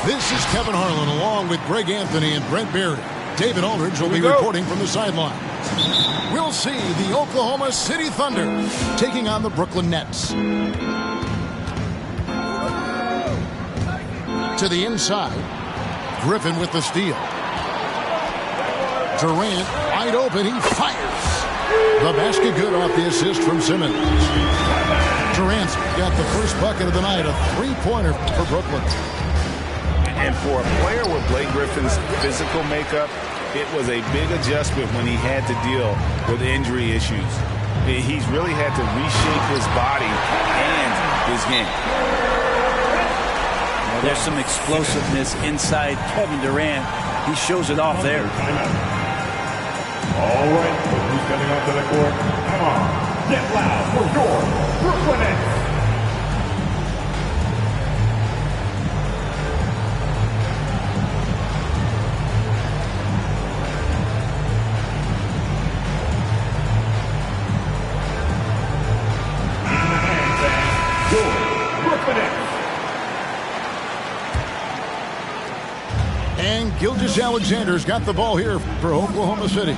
This is Kevin Harlan along with Greg Anthony and Brent Beard. David Aldridge will be reporting from the sideline. We'll see the Oklahoma City Thunder taking on the Brooklyn Nets. To the inside, Griffin with the steal. Durant wide open, he fires. The basket good off the assist from Simmons. Durant's got the first bucket of the night, a three-pointer for Brooklyn. And for a player with Blake Griffin's physical makeup, it was a big adjustment when he had to deal with injury issues. He's really had to reshape his body and his game. There's some explosiveness inside Kevin Durant. He shows it off there. All right, who's coming onto the court? Come on, get loud for your Brooklyn Nets. And Gilgeous-Alexander's got the ball here for Oklahoma City.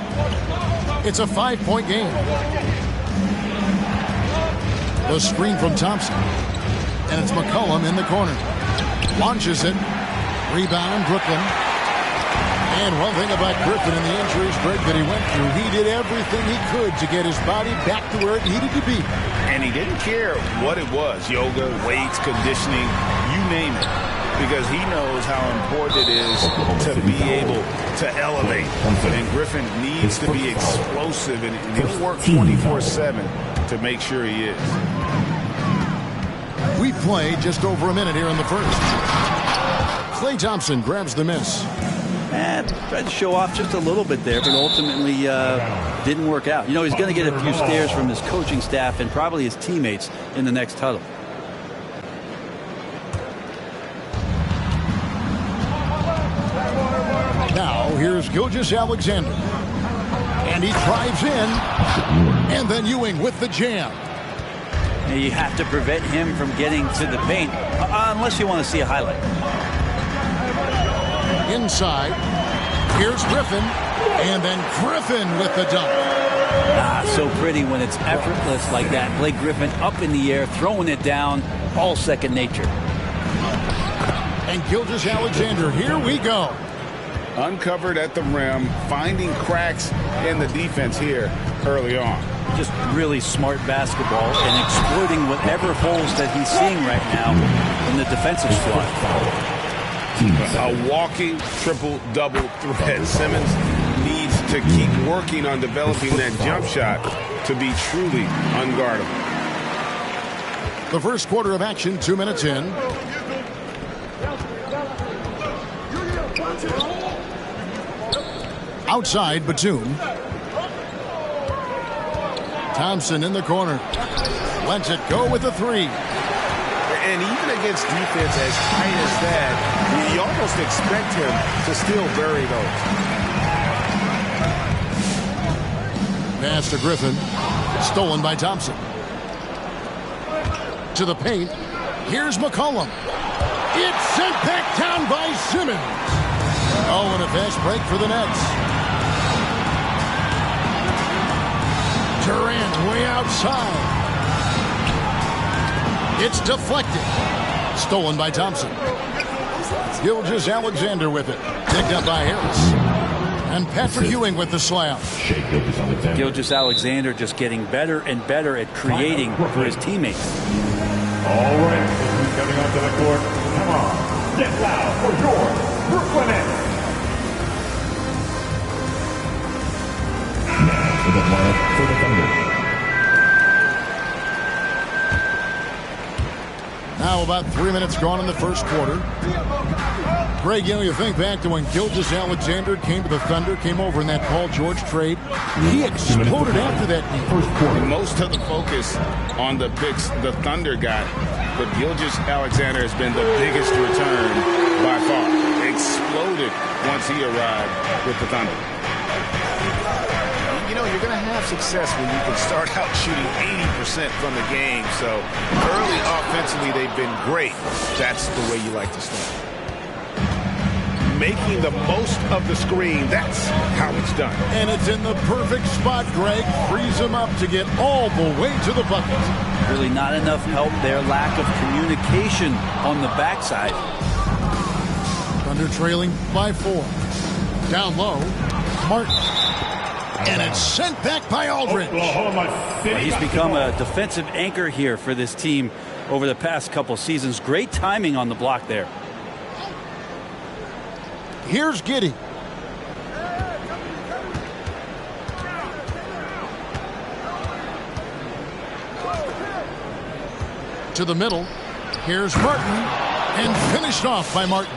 It's a 5-point game. The screen from Thompson. And it's McCollum in the corner. Launches it. Rebound, Brooklyn. And one thing about Griffin and the injuries, Greg, that he went through, he did everything he could to get his body back to where it needed to be. And he didn't care what it was, yoga, weights, conditioning, you name it. Because he knows how important it is to be able to elevate. And Griffin needs to be explosive, and he'll work 24/7 to make sure he is. We played just over a minute here in the first. Klay Thompson grabs the miss. And tried to show off just a little bit there, but ultimately didn't work out. You know, he's going to get a few stares from his coaching staff and probably his teammates in the next huddle. here's Gilgeous-Alexander. And he drives in. And then Ewing with the jam. You have to prevent him from getting to the paint, unless you want to see a highlight. Inside. Here's Griffin. And then Griffin with the dunk. So pretty when it's effortless like that. Blake Griffin up in the air, throwing it down, all second nature. And Gilgeous-Alexander, here we go. Uncovered at the rim, finding cracks in the defense here early on. Just really smart basketball and exploiting whatever holes that he's seeing right now in the defensive squad. A walking triple-double threat. Simmons needs to keep working on developing that jump shot to be truly unguardable. The first quarter of action, 2 minutes in. Outside, Batum. Thompson in the corner. Lets it go with the three. And even against defense as tight as that, you almost expect him to still bury those. Pass to Griffin. Stolen by Thompson. To the paint. Here's McCollum. It's sent back down by Simmons. Oh, and a fast break for the Nets. Durant way outside. It's deflected. Stolen by Thompson. Gilgeous-Alexander with it. Picked up by Harris. And Patrick Ewing with the slam. Gilgeous-Alexander just getting better and better at creating for his teammates. All right, who's coming onto the court? Come on, get loud for your Brooklyn Nets. Now for the lineup for the Thunder. Now about 3 minutes gone in the first quarter. Greg, you think back to when Gilgeous-Alexander came to the Thunder, came over in that Paul George trade. He exploded after that first quarter. Most of the focus on the picks the Thunder got, but Gilgeous-Alexander has been the biggest return by far. Exploded once he arrived with the Thunder. You know, you're going to have success when you can start out shooting 80% from the game. So early offensively, they've been great. That's the way you like to start. Making the most of the screen, that's how it's done. And it's in the perfect spot, Greg. Frees him up to get all the way to the bucket. Really not enough help there. Lack of communication on the backside. Thunder trailing by 4. Down low, Martin. And it's sent back by Aldridge. He's become a defensive anchor here for this team over the past couple seasons. Great timing on the block there. Here's Giddey. To the middle. Here's Martin. And finished off by Martin.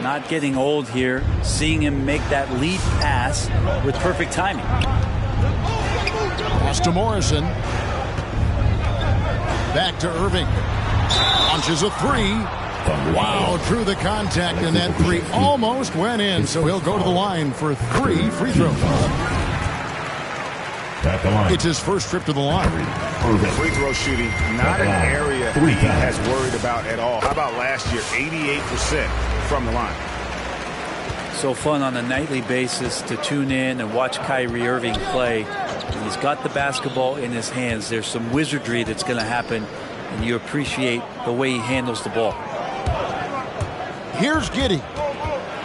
Not getting old here. Seeing him make that lead pass with perfect timing. Pass to Morrison. Back to Irving. Launches a three. Wow, through the contact, and that three almost went in, so he'll go to the line for 3 free throws. It's his first trip to the line. Free throw shooting, not an area he has worried about at all. How about last year, 88% from the line. So fun on a nightly basis to tune in and watch Kyrie Irving play. And he's got the basketball in his hands. There's some wizardry that's going to happen, and you appreciate the way he handles the ball. Here's Giddey.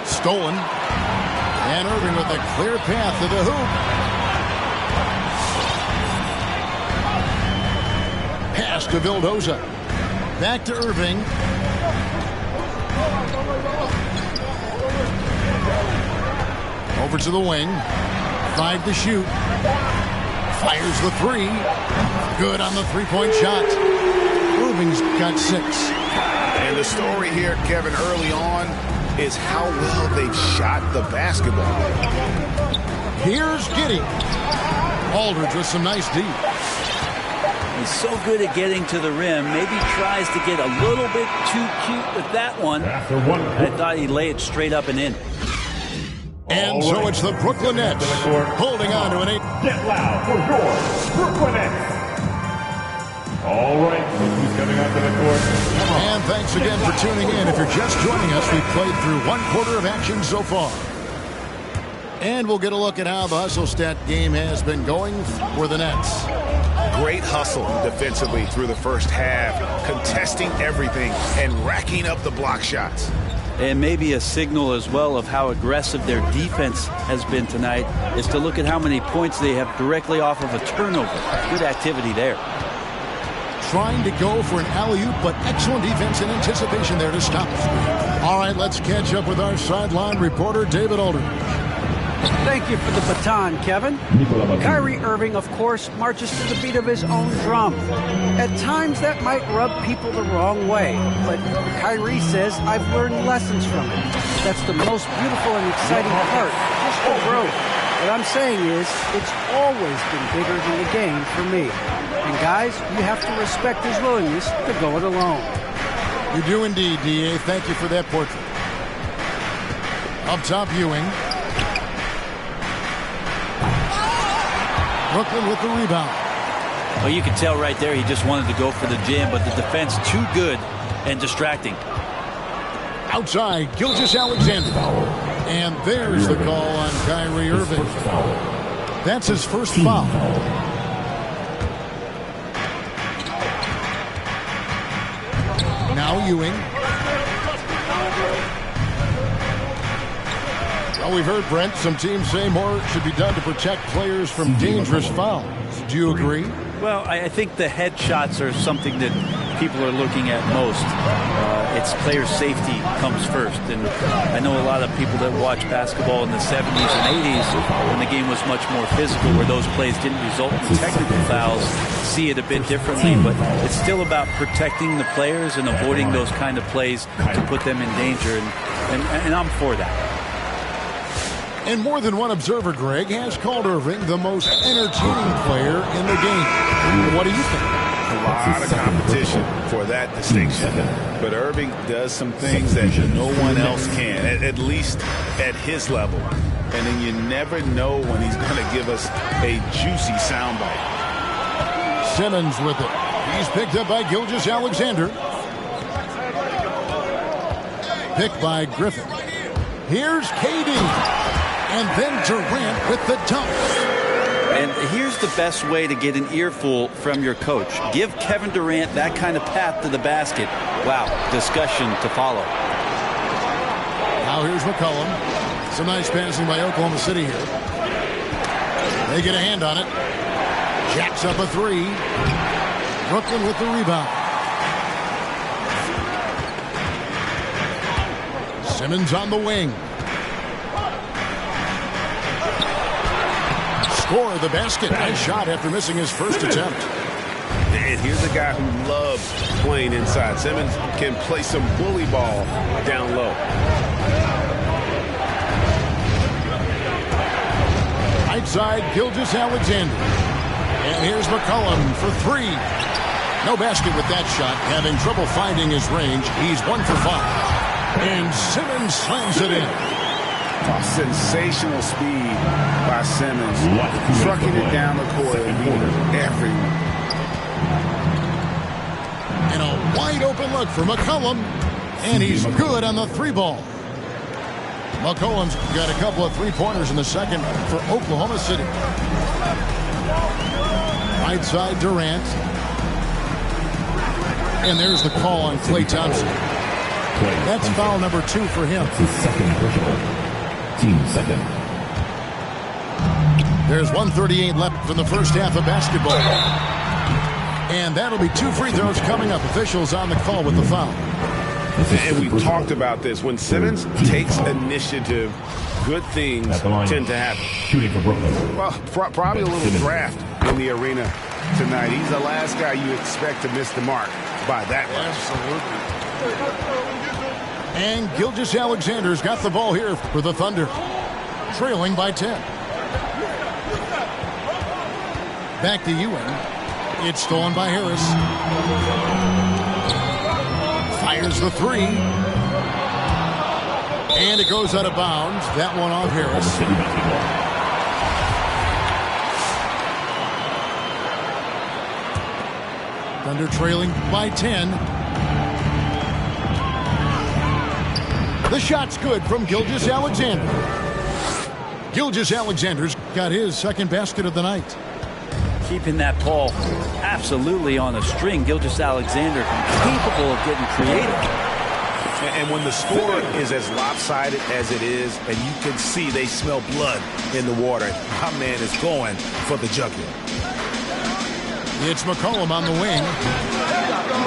Stolen. And Irving with a clear path to the hoop. Pass to Vildoza. Back to Irving. Over to the wing. 5 to shoot. Fires the 3. Good on the three-point shot. Irving's got 6. And the story here, Kevin, early on is how well they've shot the basketball. Here's Giddey. Aldridge with some nice D. He's so good at getting to the rim. Maybe tries to get a little bit too cute with that one. I thought he'd lay it straight up and in. And so it's the Brooklyn Nets holding on to an 8. Get loud for your Brooklyn Nets. All right, who's coming onto the court? Come on. And thanks again for tuning in. If you're just joining us, we've played through 1/4 of action so far. And we'll get a look at how the hustle stat game has been going for the Nets. Great hustle defensively through the first half, contesting everything and racking up the block shots. And maybe a signal as well of how aggressive their defense has been tonight is to look at how many points they have directly off of a turnover. Good activity there. Trying to go for an alley-oop, but excellent defense and anticipation there to stop it. All right, let's catch up with our sideline reporter, David Aldridge. Thank you for the baton, Kevin. Kyrie Irving, of course, marches to the beat of his own drum. At times, that might rub people the wrong way, but Kyrie says, I've learned lessons from it. That's the most beautiful and exciting part, just the growth. What I'm saying is, it's always been bigger than the game for me. And guys, you have to respect his willingness to go it alone. You do indeed, D.A. Thank you for that portrait. Up top, Ewing. Brooklyn with the rebound. Well, you can tell right there he just wanted to go for the jam, but the defense too good and distracting. Outside, Gilgeous-Alexander. And there's the call on Kyrie Irving. That's his first foul. Now Ewing. Well, we've heard, Brent, some teams say more should be done to protect players from dangerous fouls. Do you agree? Well, I think the headshots are something that people are looking at most. It's player safety comes first. And I know a lot of people that watch basketball in the 70s and 80s when the game was much more physical, where those plays didn't result in technical fouls, see it a bit differently. But it's still about protecting the players and avoiding those kind of plays to put them in danger. And I'm for that. And more than one observer, Greg, has called Irving the most entertaining player in the game. What do you think? A lot of competition for that distinction. But Irving does some things that no one else can, at least at his level. And then you never know when he's going to give us a juicy soundbite. Simmons with it. He's picked up by Gilgeous-Alexander. Picked by Griffin. Here's KD. And then Durant with the dunk. And here's the best way to get an earful from your coach. Give Kevin Durant that kind of path to the basket. Wow, discussion to follow. Now here's McCollum. Some nice passing by Oklahoma City here. They get a hand on it. Jacks up a three. Brooklyn with the rebound. Simmons on the wing. Score the basket. Nice shot after missing his first attempt. And here's a guy who loves playing inside. Simmons can play some bully ball down low. Right side, Gilgeous-Alexander. And here's McCollum for three. No basket with that shot. Having trouble finding his range. He's 1 for 5. And Simmons slams it in. Sensational speed by Simmons, trucking it down the court and beating everyone. And a wide open look for McCollum, and he's good on the three ball. McCollum's got a couple of three-pointers in the second for Oklahoma City. Right side, Durant. And there's the call on Klay Thompson. That's foul number 2 for him. His second personal. Team second. There's 1:38 left in the first half of basketball. And that'll be 2 free throws coming up. Officials on the call with the foul. And we talked about this. When Simmons takes initiative, good things tend to happen. Shooting for Brooklyn. Well, probably a little draft in the arena tonight. He's the last guy you expect to miss the mark by that much. Absolutely. And Gilgeous-Alexander's got the ball here for the Thunder. Trailing by 10. Back to Ewing. It's stolen by Harris. Fires the three. And it goes out of bounds. That one off Harris. Thunder trailing by 10. The shot's good from Gilgeous-Alexander. Gilgeous-Alexander's got his second basket of the night. Keeping that ball absolutely on a string. Gilgeous-Alexander capable of getting creative. And when the score is as lopsided as it is, and you can see they smell blood in the water, my man is going for the jugular. It's McCollum on the wing.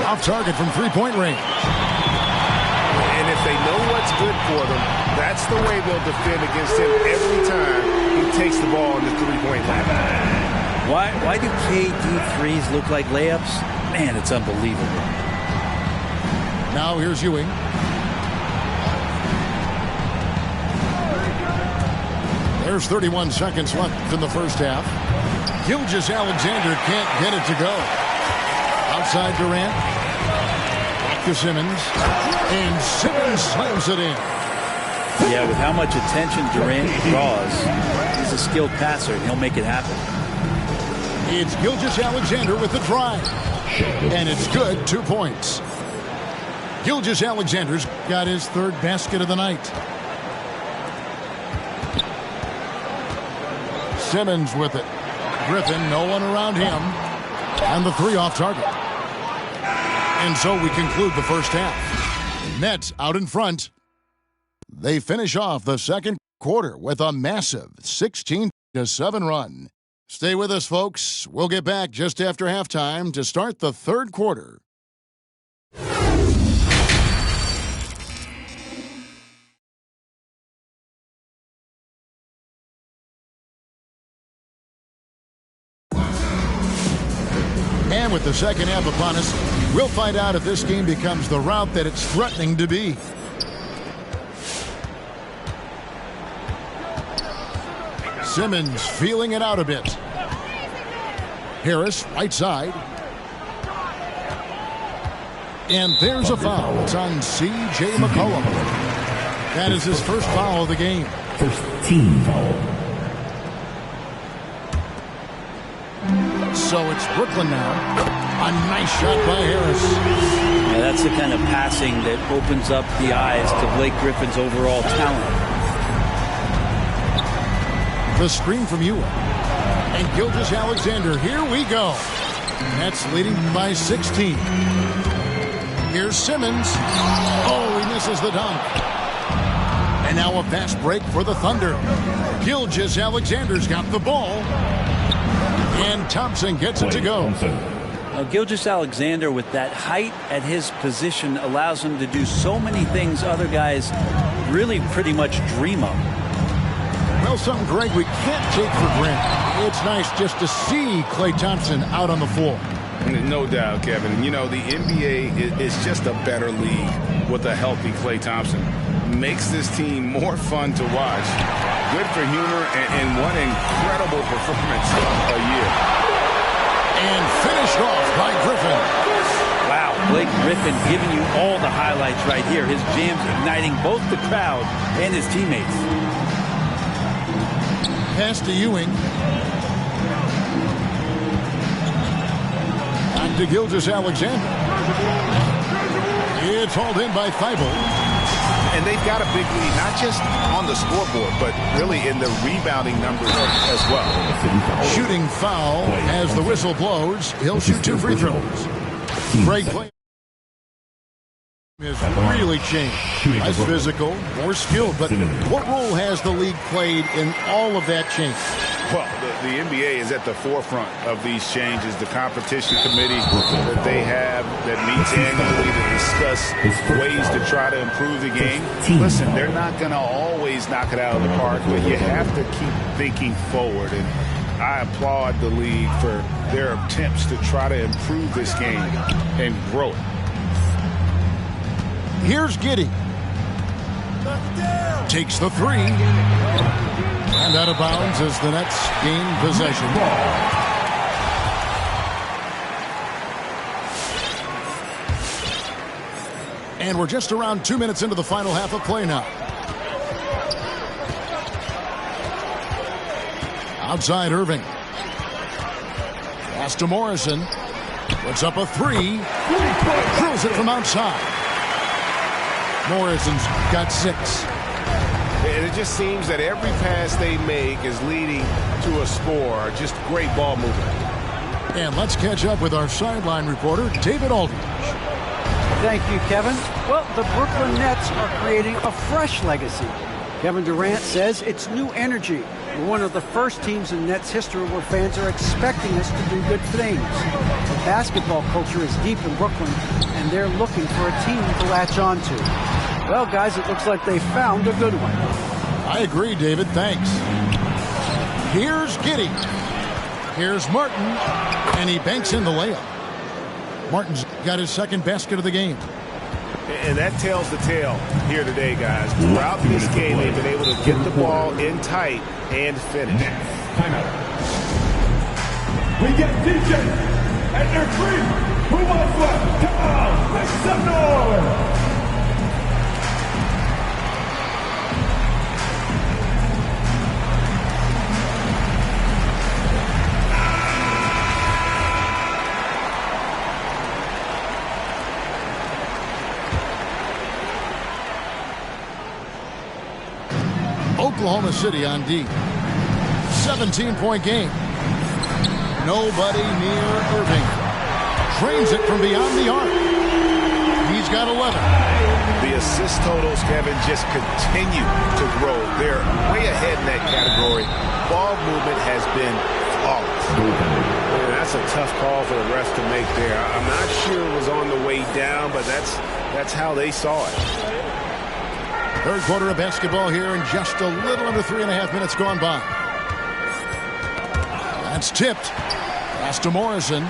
Off target from three-point range. And if they know what's good for them, that's the way they'll defend against him every time he takes the ball in the three-point line. Why do KD threes look like layups? Man, it's unbelievable. Now here's Ewing. There's 31 seconds left in the first half. Gilgeous-Alexander can't get it to go. Outside Durant. Back to Simmons. And Simmons slams it in. Yeah, with how much attention Durant draws, he's a skilled passer, and he'll make it happen. It's Gilgeous-Alexander with the drive. And it's good, 2 points. Gilgeous-Alexander's got his third basket of the night. Simmons with it. Griffin, no one around him. And the three off target. And so we conclude the first half. Nets out in front. They finish off the second quarter with a massive 16-7 run. Stay with us, folks. We'll get back just after halftime to start the third quarter. And with the second half upon us, we'll find out if this game becomes the route that it's threatening to be. Simmons feeling it out a bit. Harris, right side. And there's a foul. It's on C.J. McCollum. That is his first foul of the game. First team foul. So it's Brooklyn now. A nice shot by Harris. Yeah, that's the kind of passing that opens up the eyes to Blake Griffin's overall talent. The screen from Ewing. And Gilgeous-Alexander. Here we go. Nets leading by 16. Here's Simmons. Oh, he misses the dunk. And now a fast break for the Thunder. Gilgeous-Alexander's got the ball. And Thompson gets it to go. Now, Gilgeous-Alexander, with that height at his position, allows him to do so many things other guys really pretty much dream of. Well, something, Greg, we can't take for granted. It's nice just to see Klay Thompson out on the floor. No doubt, Kevin. You know, the NBA is just a better league with a healthy Klay Thompson. Makes this team more fun to watch. Good for humor and one incredible performance a year. And finished off by Griffin. Wow, Blake Griffin giving you all the highlights right here. His jams igniting both the crowd and his teammates. Pass to Ewing. Back to Gilgeous-Alexander. It's hauled in by Thibault. And they've got a big lead, not just on the scoreboard, but really in the rebounding numbers as well. Shooting foul as the whistle blows. He'll shoot 2 free throws. Great play. Has really changed. Less physical, more skilled. But what role has the league played in all of that change? Well, the NBA is at the forefront of these changes. The competition committee that they have that meets annually to discuss ways to try to improve the game. Listen, they're not going to always knock it out of the park, but you have to keep thinking forward. And I applaud the league for their attempts to try to improve this game and grow it. Here's Giddey. Takes the three. And out of bounds as the Nets gain possession. And we're just around 2 minutes into the final half of play now. Outside Irving. Pass to Morrison. Puts up a three. Drills it from outside. Morrison's got 6. And it just seems that every pass they make is leading to a score. Just great ball movement. And let's catch up with our sideline reporter, David Aldridge. Thank you, Kevin. Well, the Brooklyn Nets are creating a fresh legacy. Kevin Durant says it's new energy. We're one of the first teams in Nets history where fans are expecting us to do good things. The basketball culture is deep in Brooklyn, and they're looking for a team to latch on to. Well, guys, it looks like they found a good one. I agree, David. Thanks. Here's Giddey. Here's Martin, and he banks in the layup. Martin's got his second basket of the game. And that tells the tale here today, guys. Throughout this game, they've been able to get the ball in tight and finish. Timeout. We get DJ, and they're free. Who wants left? Come on, make some noise. Oklahoma City on D. 17-point game. Nobody near Irving. Trains it from beyond the arc. He's got 11. The assist totals, Kevin, just continue to grow. They're way ahead in that category. Ball movement has been flawless. Man, that's a tough call for the refs to make there. I'm not sure it was on the way down, but that's how they saw it. Third quarter of basketball here, and just a little under 3.5 minutes gone by. That's tipped. Pass to Morrison.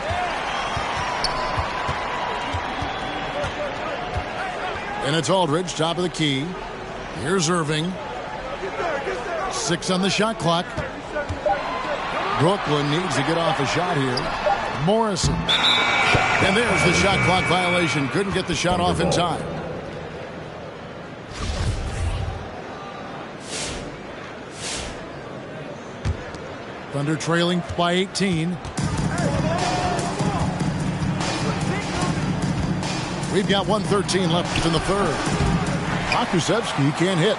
And it's Aldridge, top of the key. Here's Irving. 6 on the shot clock. Brooklyn needs to get off a shot here. Morrison. And there's the shot clock violation. Couldn't get the shot off in time. Thunder trailing by 18. We've got 1:13 left in the third. Pokusevski can't hit.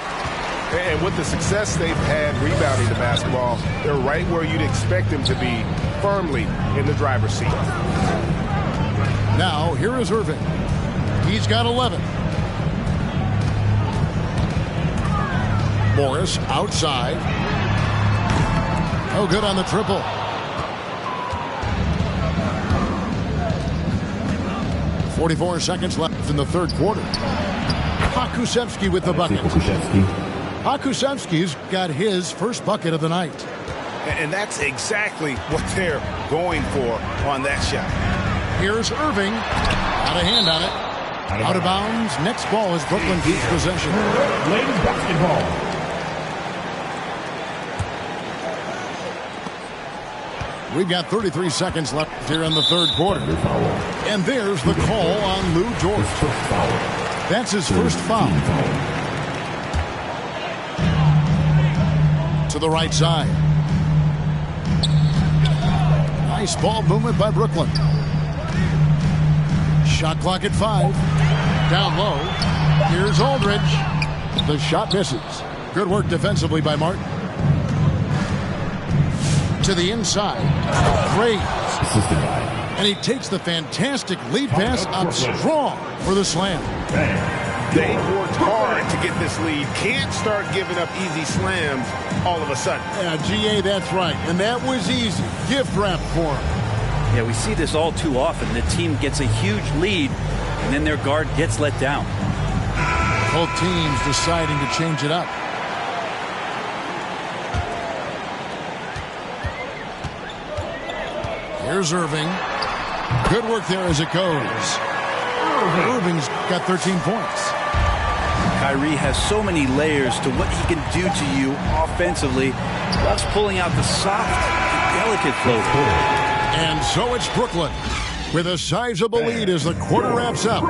And with the success they've had rebounding the basketball, they're right where you'd expect them to be, firmly in the driver's seat. Now, here is Irving. He's got 11. Morris outside. Oh, good on the triple. .44 seconds left in the third quarter. Pokusevski with the bucket. Pokusevski's got his first bucket of the night. And that's exactly what they're going for on that shot. Here's Irving. Out of hand on it. Out of bounds. Next ball as Brooklyn keeps possession. Ladies basketball. We've got 33 seconds left here in the third quarter. And there's the call on Lou Dort. That's his first foul. To the right side. Nice ball movement by Brooklyn. Shot clock at 5. Down low. Here's Aldridge. The shot misses. Good work defensively by Martin. To the inside. Graves. And he takes the fantastic lead pass up strong for the slam. They worked hard to get this lead. Can't start giving up easy slams all of a sudden. Yeah, GA, that's right. And that was easy. Gift wrap for him. Yeah, we see this all too often. The team gets a huge lead, and then their guard gets let down. Both teams deciding to change it up. Here's Irving. Good work there as it goes. Irving's got 13 points. Kyrie has so many layers to what he can do to you offensively. Loves pulling out the soft, delicate floater. And so it's Brooklyn with a sizable lead as the quarter wraps up.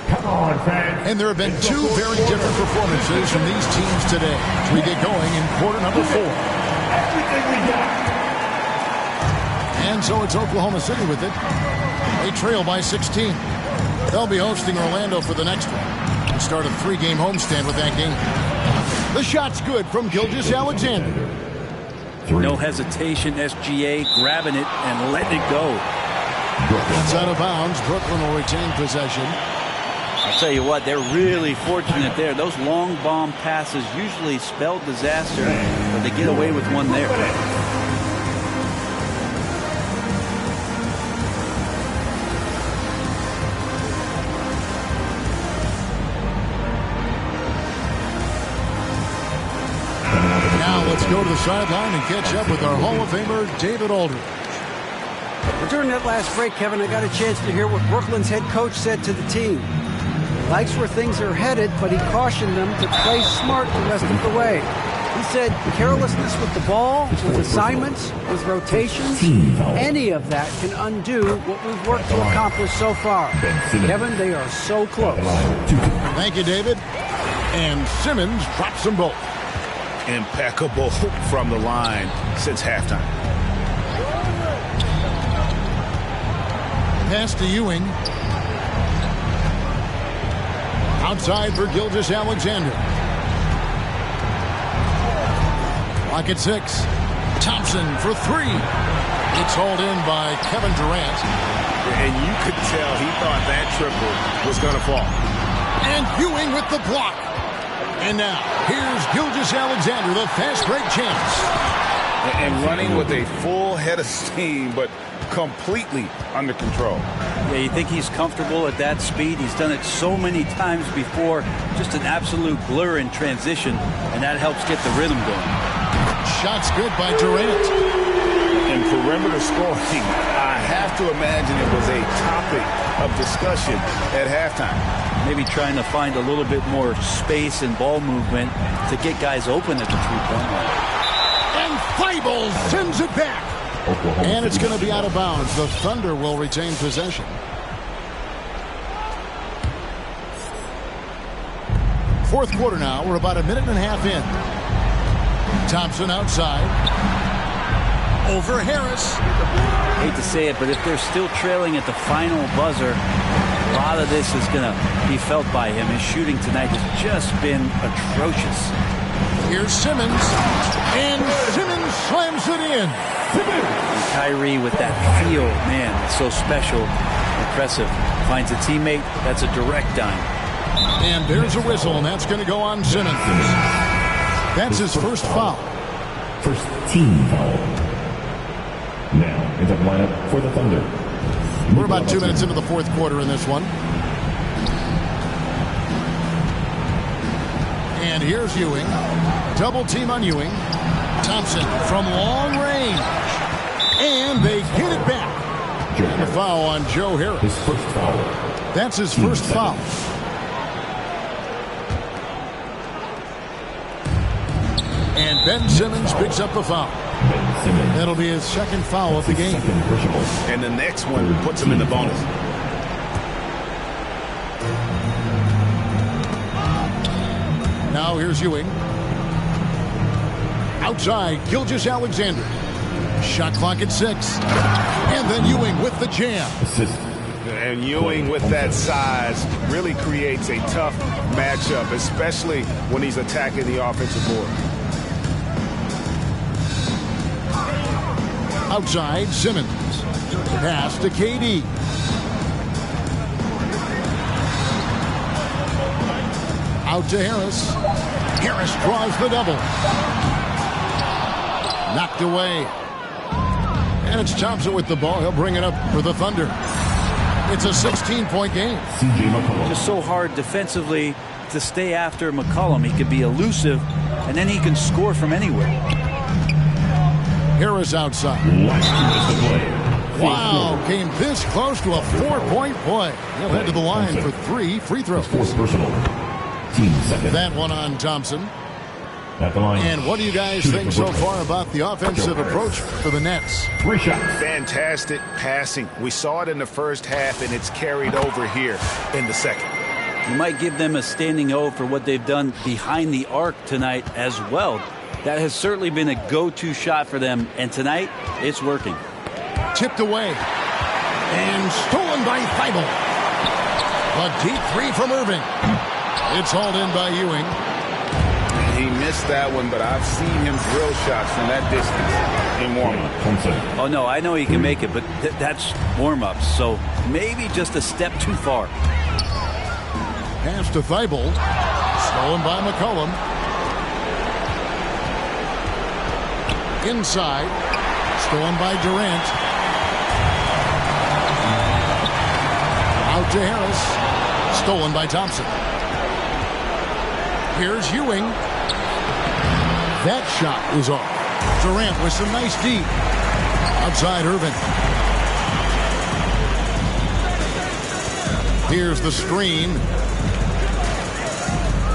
Come on, fans. And there have been two very different performances from these teams today as we get going in quarter number 4. Everything we got. And so it's Oklahoma City with it. They trail by 16. They'll be hosting Orlando for the next one and start a 3-game homestand with that game. The shot's good from Gilgeous-Alexander. No hesitation, SGA grabbing it and letting it go. It's out of bounds. Brooklyn will retain possession. I'll tell you what, they're really fortunate there. Those long bomb passes usually spell disaster, but they get away with one there. Now let's go to the sideline and catch up with our Hall of Famer, David Aldridge. But during that last break, Kevin, I got a chance to hear what Brooklyn's head coach said to the team. He likes where things are headed, but he cautioned them to play smart the rest of the way. He said carelessness with the ball, with assignments, with rotations, any of that can undo what we've worked to accomplish so far. Kevin, they are so close. Thank you, David. And Simmons drops them both. Impeccable from the line since halftime. Pass to Ewing. Outside for Gilgeous-Alexander. Clock at 6. Thompson for 3. It's hauled in by Kevin Durant. And you could tell he thought that triple was going to fall. And Ewing with the block. And now, here's Gilgeous-Alexander, the fast break champs. And running with a full head of steam, but completely under control. Yeah, you think he's comfortable at that speed? He's done it so many times before. Just an absolute blur in transition, and that helps get the rhythm going. Shot's good by Durant. And perimeter scoring, I have to imagine it was a topic of discussion at halftime. Maybe trying to find a little bit more space and ball movement to get guys open at the three-point line. And Thibault sends it back. And it's going to be out of bounds. The Thunder will retain possession. Fourth quarter now. We're about a minute and a half in. Thompson outside. Over Harris. Hate to say it, but if they're still trailing at the final buzzer, a lot of this is going to be felt by him. His shooting tonight has just been atrocious. Here's Simmons. And Simmons slams it in. And Kyrie with that feel, man, it's so special, impressive. Finds a teammate, that's a direct dime. And there's a whistle, and that's going to go on Simmons. That's his first foul. First team foul. Now into the lineup for the Thunder. We're about 2 minutes into the fourth quarter in this one. And here's Ewing. Double team on Ewing. Thompson from long range. And they get it back. And a foul on Joe Harris. His first foul. That's his first foul. And Ben Simmons picks up the foul. That'll be his second foul of the game. And the next one puts him in the bonus. Now here's Ewing. Outside, Gilgeous-Alexander. Shot clock at 6. And then Ewing with the jam. Assist. And Ewing with that size really creates a tough matchup, especially when he's attacking the offensive board. Outside, Simmons. Pass to KD. Out to Harris. Harris draws the double. Knocked away. And it's Thompson with the ball. He'll bring it up for the Thunder. It's a 16-point game. Just so hard defensively to stay after McCollum. He can be elusive, and then he can score from anywhere. Harris outside. Wow, came this close to a 4-point play. He'll head to the line for 3 free throws. That one on Thompson. At the line. And what do you guys think so far about the offensive approach for the Nets? 3 shots. Fantastic passing. We saw it in the first half, and it's carried over here in the second. You might give them a standing O for what they've done behind the arc tonight as well. That has certainly been a go-to shot for them, and tonight it's working. Tipped away and stolen by Thybulle. A deep three from Irving. It's hauled in by Ewing. He missed that one, but I've seen him drill shots from that distance in warm-up. Oh, no, I know he can make it, but that's warm-ups, so maybe just a step too far. Pass to Thybulle. Stolen by McCollum. Inside. Stolen by Durant. Out to Harris. Stolen by Thompson. Here's Ewing. That shot is off. Durant with some nice deep. Outside Irving. Here's the screen.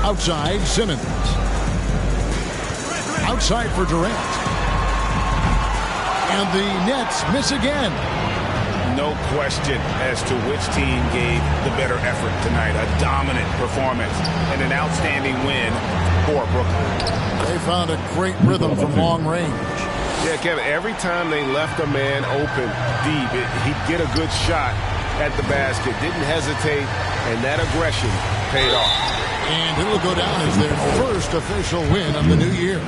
Outside Simmons. Outside for Durant. And the Nets miss again. No question as to which team gave the better effort tonight. A dominant performance and an outstanding win for Brooklyn. They found a great rhythm from long range. Yeah, Kevin, every time they left a man open deep, he'd get a good shot at the basket. Didn't hesitate, and that aggression paid off. And it'll go down as their first official win of the new year.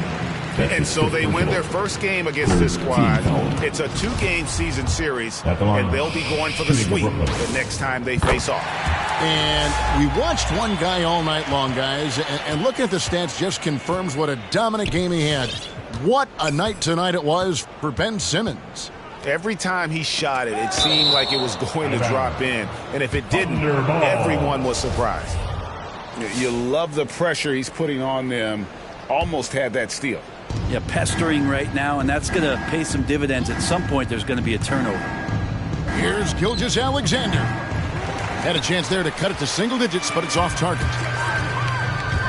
And so they win their first game against this squad. It's a 2-game season series, and they'll be going for the sweep the next time they face off. And we watched one guy all night long, guys, and looking at the stats just confirms what a dominant game he had. What a night tonight it was for Ben Simmons. Every time he shot it, it seemed like it was going to drop in. And if it didn't, everyone was surprised. You love the pressure he's putting on them. Almost had that steal. Yeah, pestering right now, and that's going to pay some dividends. At some point, there's going to be a turnover. Here's Gilgeous-Alexander. Had a chance there to cut it to single digits, but it's off target.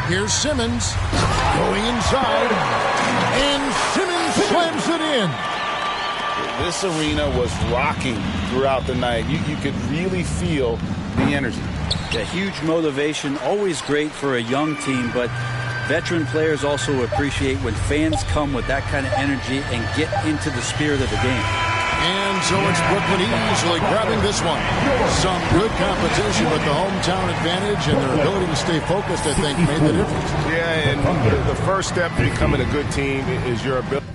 Here's Simmons going inside, and Simmons slams it in. This arena was rocking throughout the night. You could really feel the energy. Yeah, huge motivation, always great for a young team, but veteran players also appreciate when fans come with that kind of energy and get into the spirit of the game. And so it's Brooklyn easily grabbing this one. Some good competition, but the hometown advantage and their ability to stay focused, I think, made the difference. Yeah, and the first step to becoming a good team is your ability.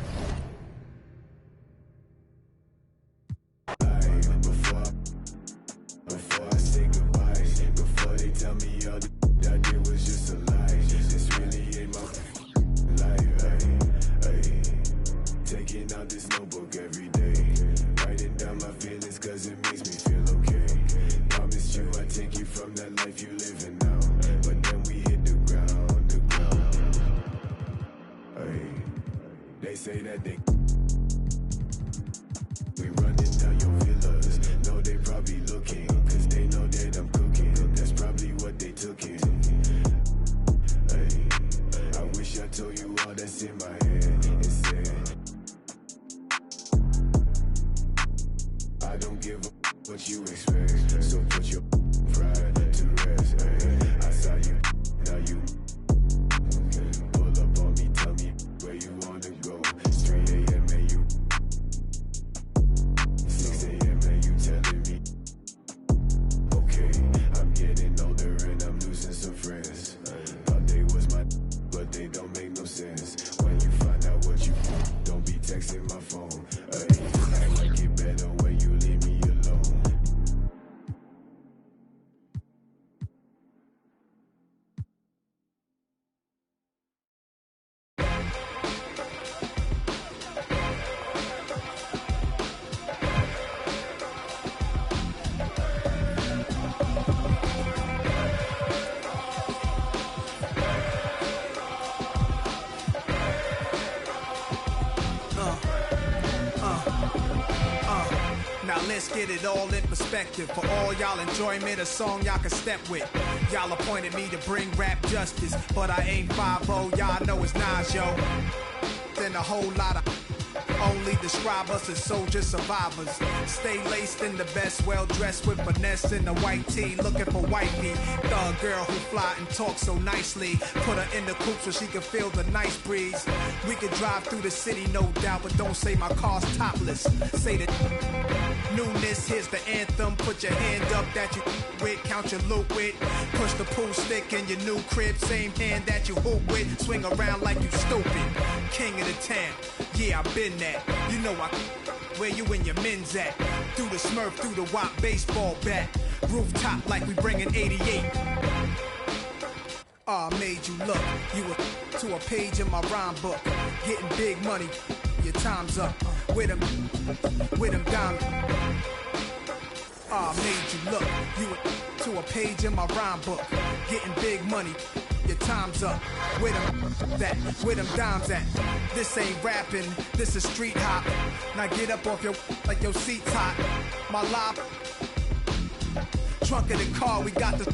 Get it all in perspective. For all y'all enjoyment, a song y'all can step with. Y'all appointed me to bring rap justice, but I ain't 5-0, y'all know it's Nas, yo. Then a whole lot of only describe us as soldier survivors. Stay laced in the best, well dressed with finesse in the white tee, looking for wifey. Thug girl who fly and talk so nicely. Put her in the coupe so she can feel the nice breeze. We could drive through the city, no doubt, but don't say my car's topless. Say the newness, here's the anthem. Put your hand up that you with, count your loot with. Push the pool stick in your new crib, same hand that you hoop with. Swing around like you stupid. King of the town, yeah, I've been that. You know I where you and your men's at. Through the Smurf, through the WAP baseball bat. Rooftop like we bringing 88. Made you look. You were to a page in my rhyme book. Getting big money, your time's up. With them diamonds. Made you look. You were to a page in my rhyme book. Getting big money, your time's up. With them dimes at. This ain't rapping, this is street hop. Now get up off your like your seat's hot. My life. Trunk of the car, we got the.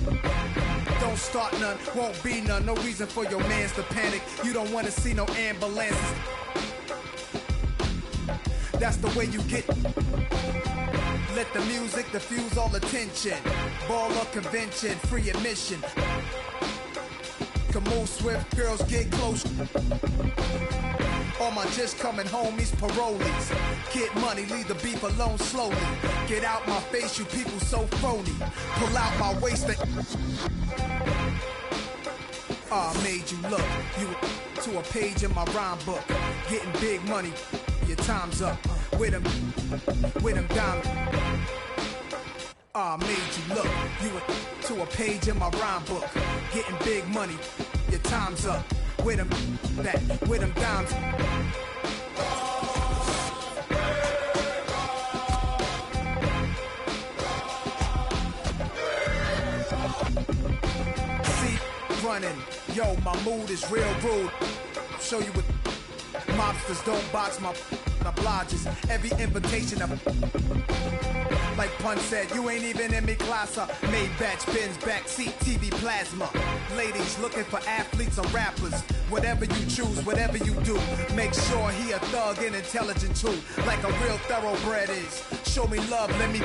Don't start none, won't be none. No reason for your mans to panic. You don't wanna see no ambulances. That's the way you get. Let the music diffuse all attention. Ball or convention, free admission. Can move swift, girls get close. All my just coming homies, parolees. Get money, leave the beef alone slowly. Get out my face, you people so phony. Pull out my waist and made you look. You to a page in my rhyme book. Getting big money, your time's up. With them diamonds. Made you look. You were to a page in my rhyme book. Getting big money, your time's up. With them diamonds. See, running. Yo, my mood is real rude. Show you what mobsters don't box my obliges. Every invitation of. Like Pun said, you ain't even in me class. Made batch bins, backseat, TV plasma. Ladies looking for athletes or rappers. Whatever you choose, whatever you do, make sure he a thug and intelligent too. Like a real thoroughbred is. Show me love, let me.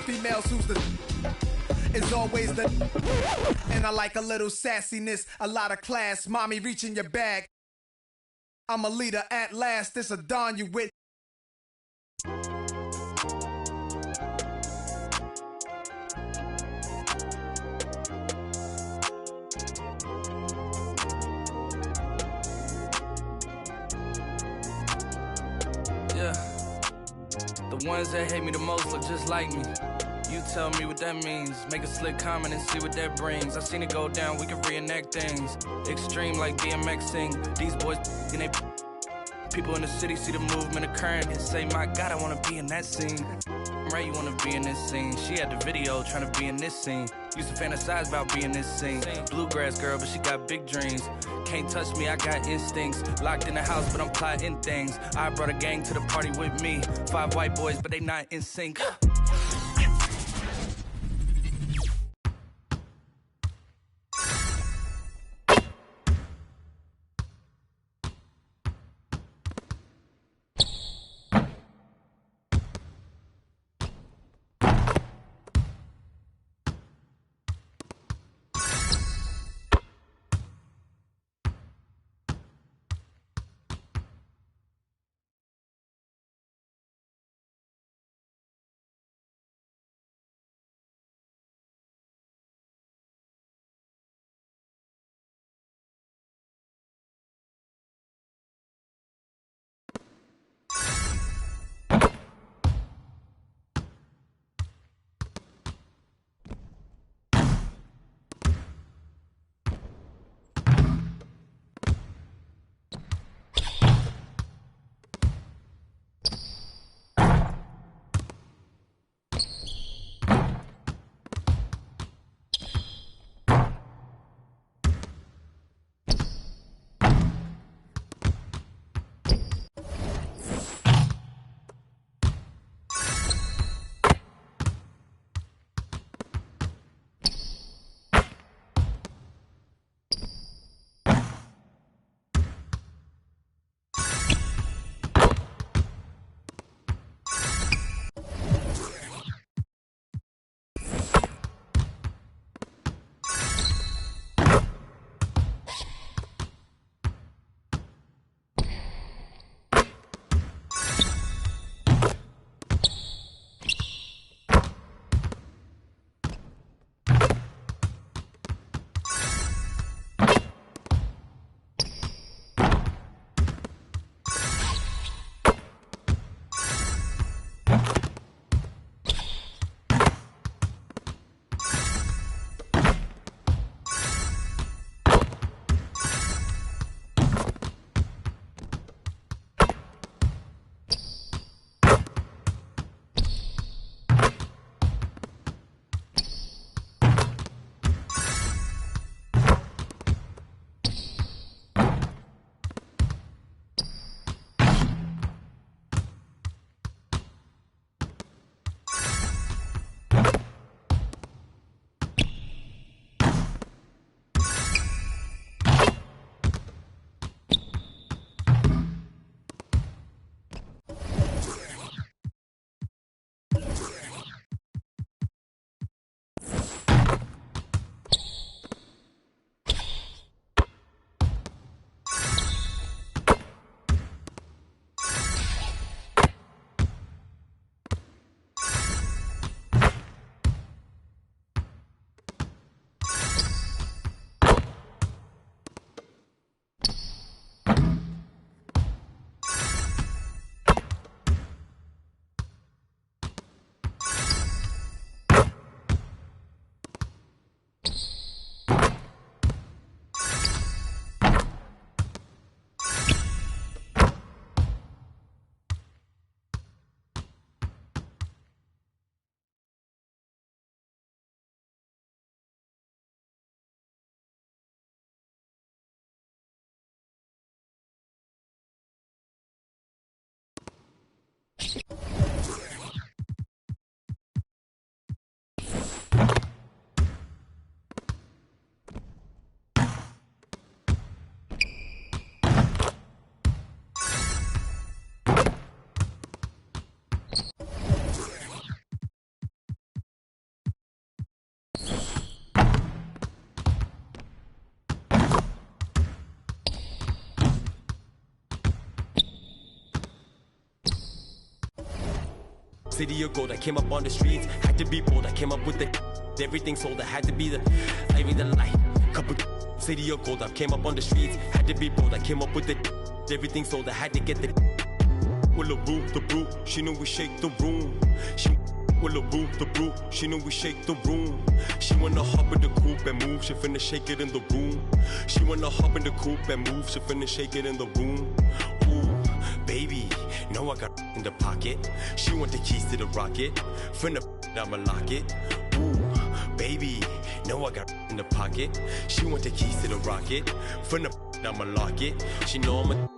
Females who's the. Is always the. And I like a little sassiness, a lot of class. Mommy, reach in your bag. I'm a leader at last. This a Don you with. The ones that hate me the most look just like me. You tell me what that means. Make a slick comment and see what that brings. I seen it go down, we can reenact things. Extreme like BMXing. These boys and they people in the city see the movement occurring and say, my God, I wanna be in that scene. Right, you wanna be in this scene. She had the video trying to be in this scene. Used to fantasize about being this scene. Bluegrass girl, but she got big dreams. Can't touch me, I got instincts. Locked in the house, but I'm plotting things. I brought a gang to the party with me. 5 white boys, but they not in sync. city of gold. I came up on the streets, had to be bold. I came up with the everything sold. I had to be the living the light. Couple city of gold. I came up on the streets, had to be bold. I came up with the everything sold. I had to get the Will the brew, she knew we shake the room. She Will the brew, she knew we shake the room. She wanna hop in the coupe and move, she finna shake it in the room. She wanna hop in the coupe and move, she finna shake it in the room. Ooh, baby, know I got in the pocket. She want the keys to the rocket, finna I'ma lock it. Ooh, baby, know I got in the pocket. She want the keys to the rocket, finna I'ma lock it. She know I'm a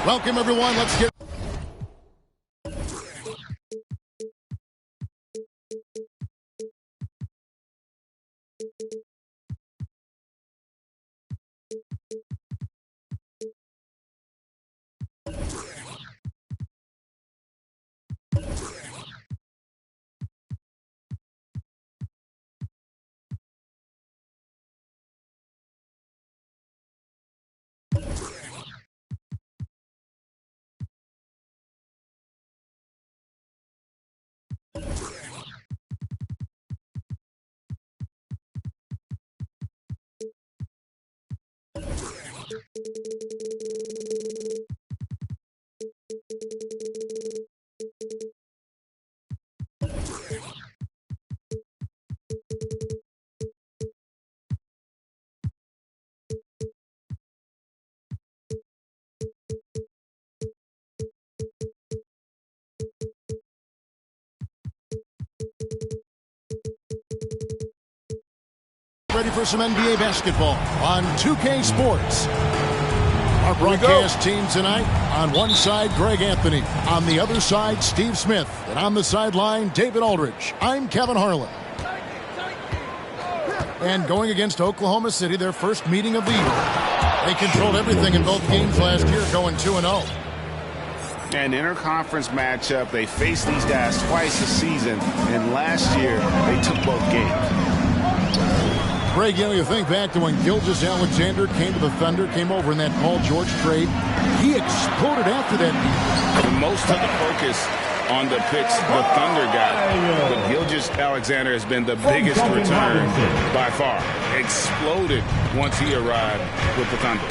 Welcome, everyone. Let's get... Ready for some NBA basketball on 2K Sports. Our broadcast team tonight, on one side, Greg Anthony. On the other side, Steve Smith. And on the sideline, David Aldridge. I'm Kevin Harlan. And going against Oklahoma City, their first meeting of the year. They controlled everything in both games last year, going 2-0. An interconference matchup. They faced these guys twice a season, and last year they took both games. Greg, you think back to when Gilgeous-Alexander came to the Thunder, came over in that Paul George trade. He exploded after that. Most of the focus on the picks the Thunder got. But Gilgeous-Alexander has been the biggest return by far. Exploded once he arrived with the Thunder.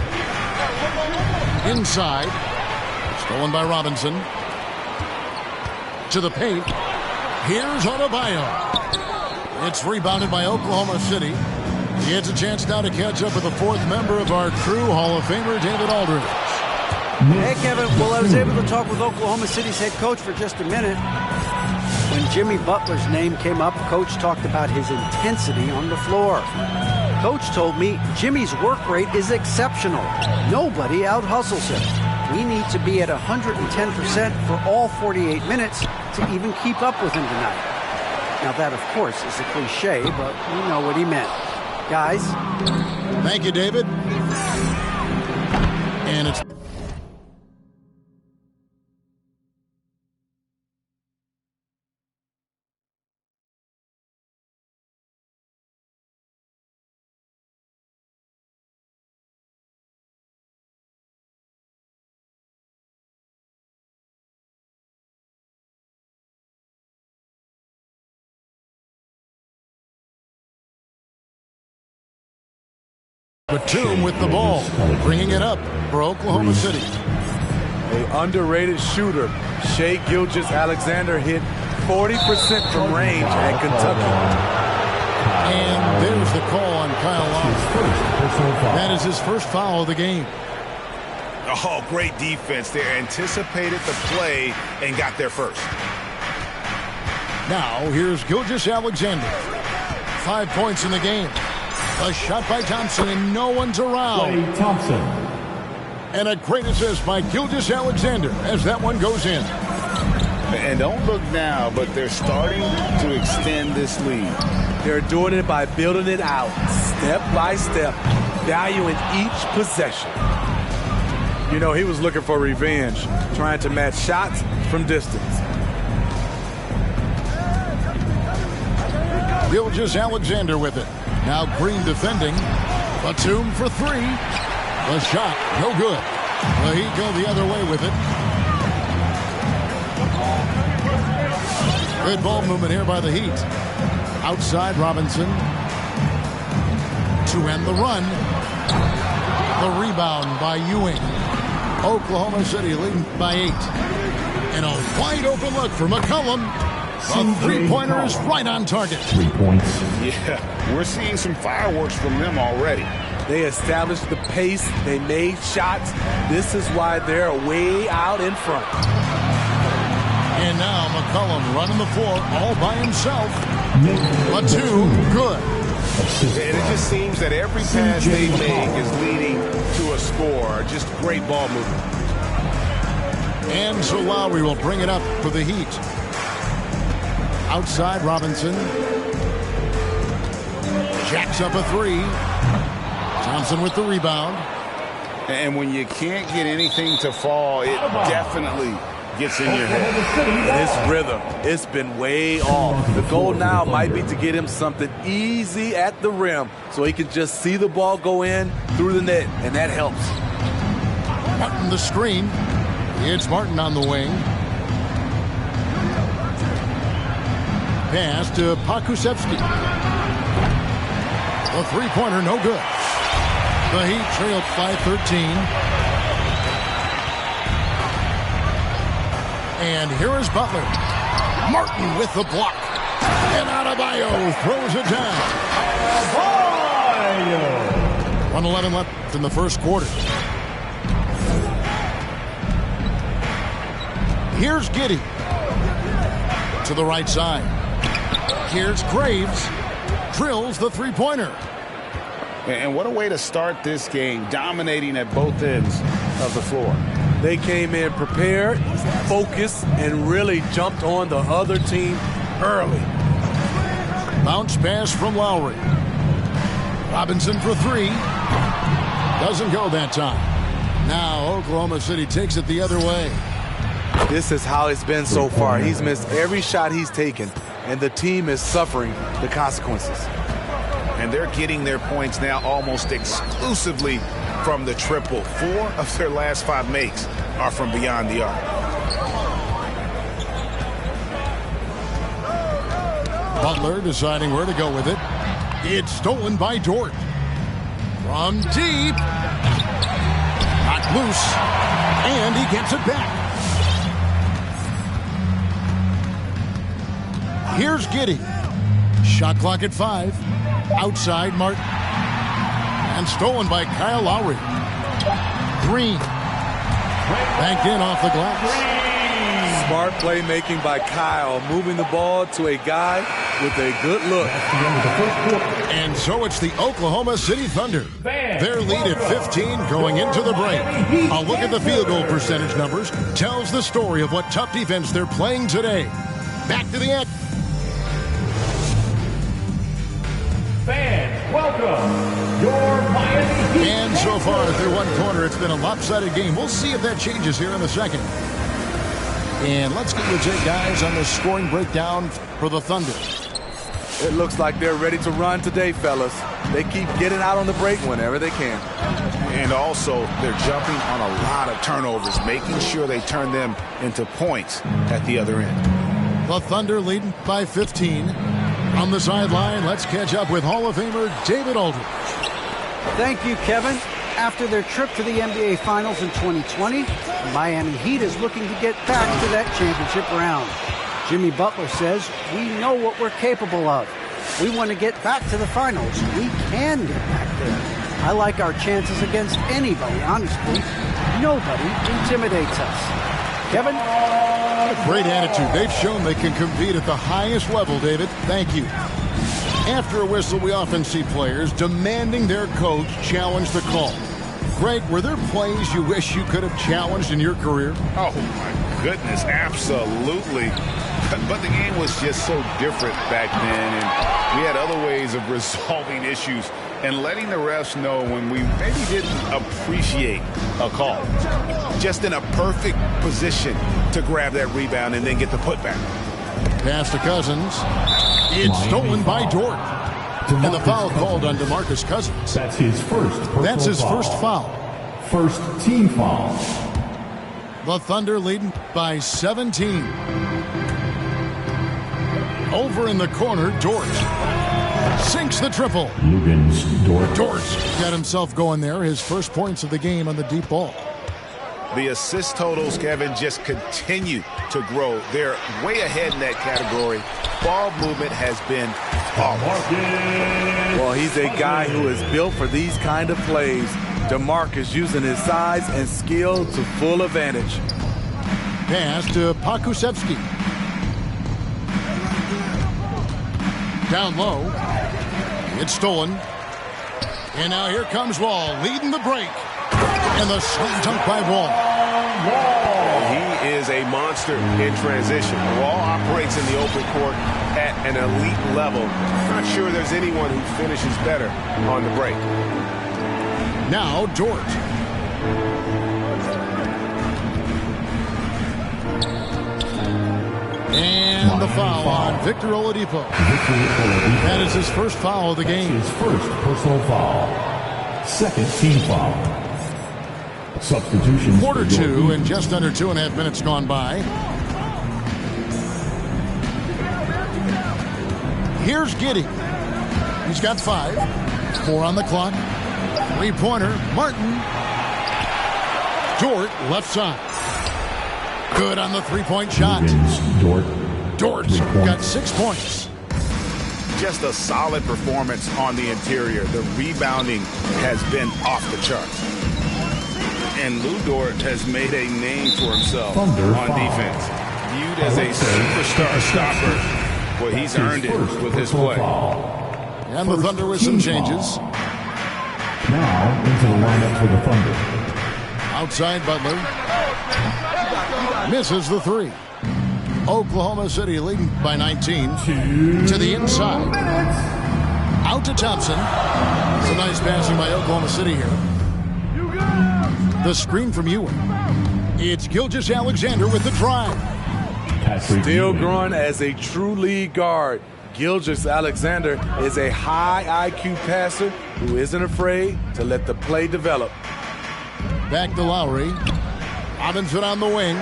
Inside. Stolen by Robinson. To the paint. Here's Adebayo. It's rebounded by Oklahoma City. He gets a chance now to catch up with the fourth member of our crew, Hall of Famer David Aldridge. Hey, Kevin. Well, I was able to talk with Oklahoma City's head coach for just a minute. When Jimmy Butler's name came up, Coach talked about his intensity on the floor. Coach told me Jimmy's work rate is exceptional. Nobody out-hustles him. We need to be at 110% for all 48 minutes to even keep up with him tonight. Now, that, of course, is a cliche, but we know what he meant. Guys. Thank you, David. And it's... Batum with the ball, bringing it up for Oklahoma City. An underrated shooter, Shai Gilgeous-Alexander hit 40% from range at Kentucky. And there's the call on Kyle Lowry. That is his first foul of the game. Oh, great defense there. Anticipated the play and got there first. Now, here's Gilgeous-Alexander. 5 points in the game. A shot by Thompson, and no one's around. Klay Thompson. And a great assist by Gilgeous-Alexander as that one goes in. And don't look now, but they're starting to extend this lead. They're doing it by building it out, step by step, valuing each possession. You know, he was looking for revenge, trying to match shots from distance. Gilgeous-Alexander with it. Now Green defending. Batum for three. The shot, no good. The Heat go the other way with it. Good ball movement here by the Heat. Outside Robinson. To end the run. The rebound by Ewing. Oklahoma City leading by 8. And a wide open look for McCollum. The three-pointer is right on target. 3 points. Yeah, we're seeing some fireworks from them already. They established the pace. They made shots. This is why they're way out in front. And now McCollum running the floor all by himself. Batum, good. And it just seems that every pass they make is leading to a score. Just great ball movement. And so Lowry will bring it up for the Heat. Outside Robinson. Jacks up a three. Thompson with the rebound. And when you can't get anything to fall, it definitely gets in your head. This rhythm, it's been way off. The goal now might be to get him something easy at the rim so he can just see the ball go in through the net, and that helps. Martin the screen. It's Martin on the wing. Pass to Pokusevski. The three-pointer, no good. The Heat trailed by 13. And here is Butler. Martin with the block. And Adebayo throws it down. 1:11 left in the first quarter. Here's Giddey. To the right side. Here's Graves. Drills the three-pointer. And what a way to start this game, dominating at both ends of the floor. They came in prepared, focused, and really jumped on the other team early. Bounce pass from Lowry. Robinson for three. Doesn't go that time. Now Oklahoma City takes it the other way. This is how it's been so far. He's missed every shot he's taken, and the team is suffering the consequences. And they're getting their points now almost exclusively from the triple. 4 of their last 5 makes are from beyond the arc. Butler deciding where to go with it. It's stolen by Dort. From deep. Knocked loose. And he gets it back. Here's Giddey. Shot clock at 5. Outside Martin. And stolen by Kyle Lowry. Green. Banked in off the glass. Smart playmaking by Kyle, moving the ball to a guy with a good look. And so it's the Oklahoma City Thunder. Their lead at 15 going into the break. A look at the field goal percentage numbers tells the story of what tough defense they're playing today. Back to the end. Fans, welcome your Miami Heat. And so far through one quarter, it's been a lopsided game. We'll see if that changes here in the second. And let's get your take, guys, on the scoring breakdown for the Thunder. It looks like they're ready to run today, fellas. They keep getting out on the break whenever they can. And also, they're jumping on a lot of turnovers, making sure they turn them into points at the other end. The Thunder leading by 15. On the sideline, let's catch up with Hall of Famer David Aldridge. Thank you, Kevin. After their trip to the NBA Finals in 2020, the Miami Heat is looking to get back to that championship round. Jimmy Butler says, we know what we're capable of. We want to get back to the finals. We can get back there. I like our chances against anybody, honestly. Nobody intimidates us. Kevin? Great attitude. They've shown they can compete at the highest level, David. Thank you. After a whistle, we often see players demanding their coach challenge the call. Greg, were there plays you wish you could have challenged in your career? Oh, my goodness, absolutely. But the game was just so different back then, and we had other ways of resolving issues and letting the refs know when we maybe didn't appreciate a call. Just in a perfect position to grab that rebound and then get the putback. Pass to Cousins. It's stolen by Dort. And the foul called on DeMarcus Cousins. That's his first foul. First team foul. The Thunder leading by 17. Over in the corner, Dort. Sinks the triple. Lugans, Dort. Dort got himself going there. His first points of the game on the deep ball. The assist totals, Kevin, just continue to grow. They're way ahead in that category. Ball movement has been flawless. Well, he's a guy who is built for these kind of plays. DeMarcus using his size and skill to full advantage. Pass to Pokusevski. Down low. It's stolen. And now here comes Wall leading the break. And the slam dunk by Wall. He is a monster in transition. Wall operates in the open court at an elite level. Not sure there's anyone who finishes better on the break. Now Dort. And the foul on Victor Oladipo. That is his first foul of the game. His first personal foul. Second team foul. Substitution. Quarter two and just under 2.5 minutes gone by. Here's Giddey. He's got 5. 4 on the clock. 3-pointer. Martin. Dort left side. Good on the 3-point shot. Dort's got 6 points. Just a solid performance on the interior. The rebounding has been off the charts. And Lu Dort has made a name for himself on defense. Viewed as a superstar stopper. Well, he's earned it with his play. And the Thunder with some changes. Now into the lineup for the Thunder. Outside Butler. Misses the 3. Oklahoma City leading by 19. To the inside. Out to Thompson. It's a nice passing by Oklahoma City here. The screen from Ewing. It's Gilgeous-Alexander with the drive. Still growing as a true lead guard. Gilgeous-Alexander is a high IQ passer who isn't afraid to let the play develop. Back to Lowry. Robinson on the wing.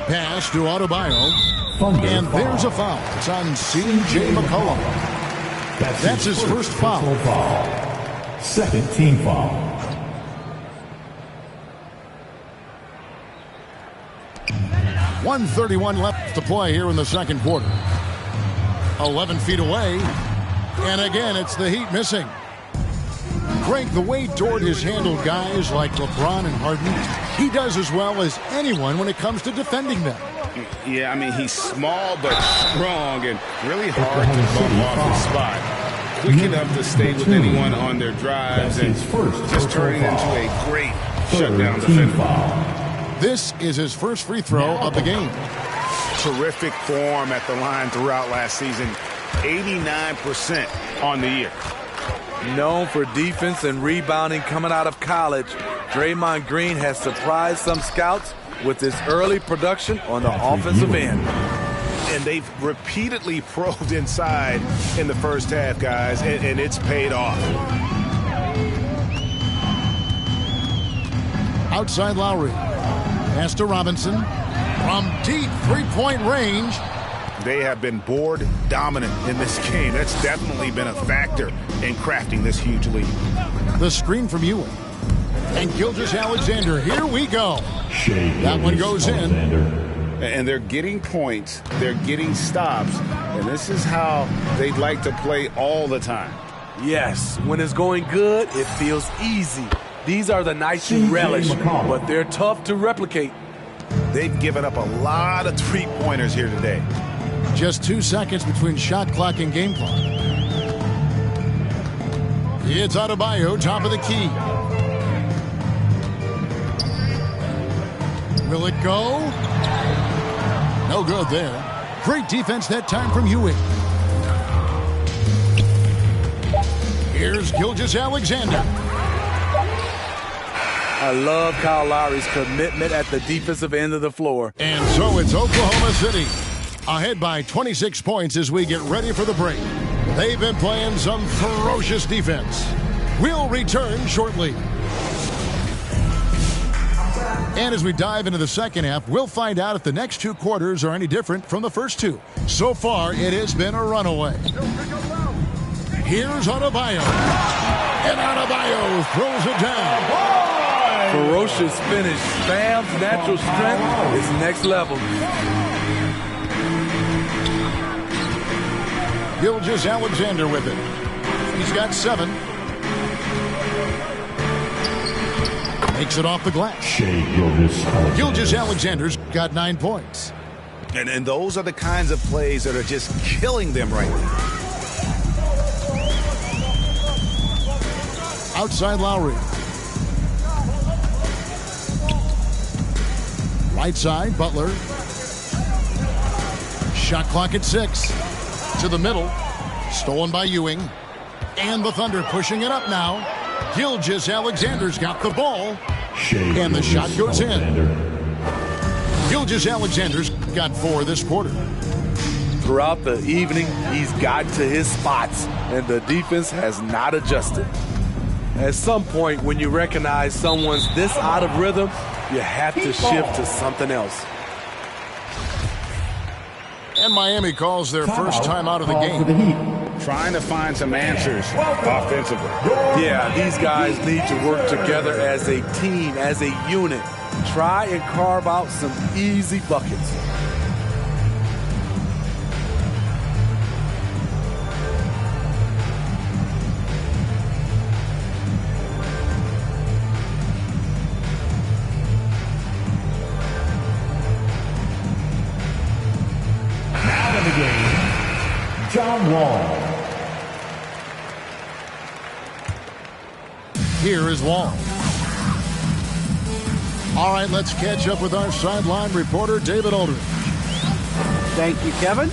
Pass to Adebayo. And there's a foul. It's on C.J. McCollum. That's his first foul. Second team foul. .131 left to play here in the second quarter. 11 feet away. And again, it's the Heat missing. Greg, the way Dort has handled guys like LeBron and Harden, he does as well as anyone when it comes to defending them. Yeah, I mean, he's small but strong and really hard to bump off his spot. Quick enough to stay with anyone on their drives and just turning into a great shutdown defender. This is his first free throw of the game. Terrific form at the line throughout last season. 89% on the year. Known for defense and rebounding coming out of college, Draymond Green has surprised some scouts with his early production on the offensive end. And they've repeatedly probed inside in the first half, guys, and it's paid off. Outside Lowry. Pass to Robinson. From deep three-point range. They have been board dominant in this game. That's definitely been a factor in crafting this huge lead. The screen from Ewing. And Gilgeous-Alexander, here we go. That one goes in. And they're getting points, they're getting stops, and this is how they'd like to play all the time. Yes, when it's going good, it feels easy. These are the nights you relish, but they're tough to replicate. They've given up a lot of three-pointers here today. Just 2 seconds between shot clock and game clock. It's Adebayo, top of the key. Will it go? No good there. Great defense that time from Ewing. Here's Gilgeous-Alexander. I love Kyle Lowry's commitment at the defensive end of the floor. And so it's Oklahoma City ahead by 26 points as we get ready for the break. They've been playing some ferocious defense. We'll return shortly. And as we dive into the second half, we'll find out if the next two quarters are any different from the first two. So far, it has been a runaway. Here's Adebayo. And Adebayo throws it down. Ferocious finish. Bam's natural strength is next level. Gilgeous-Alexander with it. He's got 7. Makes it off the glass. Gilgeous-Alexander's got 9 points. And those are the kinds of plays that are just killing them right now. Outside Lowry. Right side, Butler. Shot clock at 6. To the middle. Stolen by Ewing. And the Thunder pushing it up now. Gilgeous-Alexander's got the ball. And the shot goes in. Gilgeous-Alexander's got 4 this quarter. Throughout the evening, he's gotten to his spots, and the defense has not adjusted. At some point, when you recognize someone's this out of rhythm, you have to shift to something else. And Miami calls their first time out of the game. Trying to find some answers offensively. Yeah, these guys need to work together as a team, as a unit. Try and carve out some easy buckets. Now in the game, John Wall. Here is Wall. All right, let's catch up with our sideline reporter, David Aldridge. Thank you, Kevin.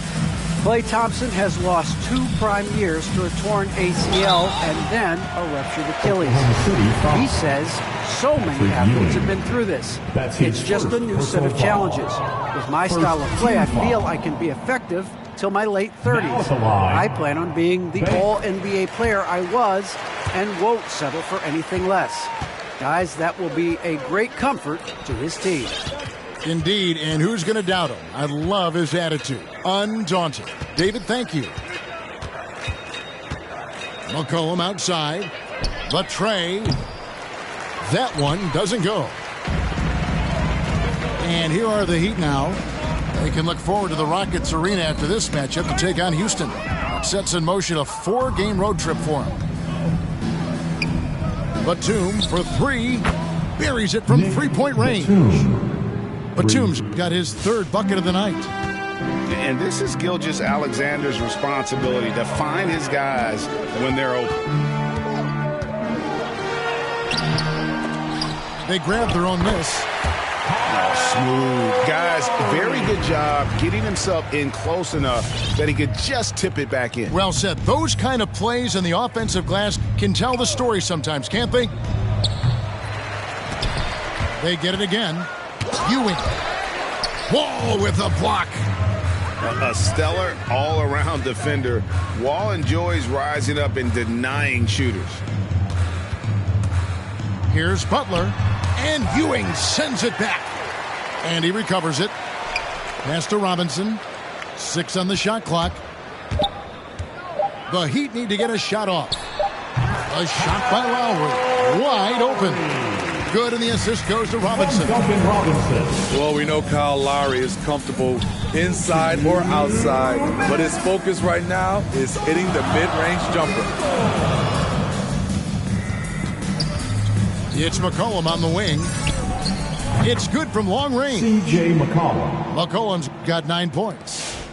Klay Thompson has lost 2 prime years to a torn ACL and then a ruptured Achilles. He says so many athletes have been through this. It's just a new set of challenges. With my style of play, I feel I can be effective till my late 30s. I plan on being the all-NBA player I was and won't settle for anything less. Guys, that will be a great comfort to his team. Indeed, and who's going to doubt him? I love his attitude. Undaunted. David, thank you. McCollum outside. Latray. That one doesn't go. And here are the Heat now. They can look forward to the Rockets Arena after this matchup to take on Houston. Sets in motion a 4-game road trip for him. Batum for 3. Buries it from 3-point range. Batum's got his 3rd bucket of the night. And this is Gilgeous-Alexander's responsibility to find his guys when they're open. They grab their own miss. Smooth. Guys, very good job getting himself in close enough that he could just tip it back in. Well said. Those kind of plays in the offensive glass can tell the story sometimes, can't they? They get it again. Ewing. Wall with a block. A stellar all-around defender. Wall enjoys rising up and denying shooters. Here's Butler. And Ewing sends it back. And he recovers it. Pass to Robinson. 6 on the shot clock. The Heat need to get a shot off. A shot by Lowry. Wide open. Good, and the assist goes to Robinson. Well, we know Kyle Lowry is comfortable inside or outside, but his focus right now is hitting the mid-range jumper. It's McCollum on the wing. It's good from long range. C.J. McCollum. McCollum's got 9 points.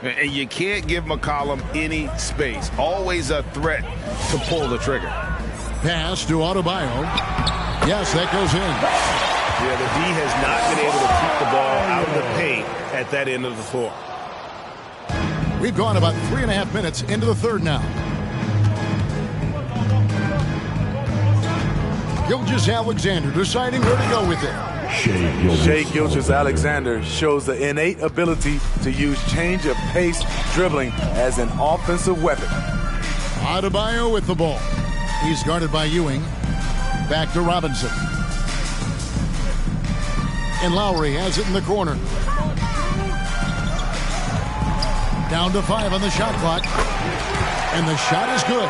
And you can't give McCollum any space. Always a threat to pull the trigger. Pass to Adebayo. Yes, that goes in. Yeah, the D has not been able to keep the ball out of the paint at that end of the floor. We've gone about 3.5 minutes into the 3rd now. Gilgeous-Alexander deciding where to go with it. Shai Gilgeous-Alexander shows the innate ability to use change of pace dribbling as an offensive weapon. Adebayo with the ball. He's guarded by Ewing. Back to Robinson. And Lowry has it in the corner. Down to 5 on the shot clock. And the shot is good.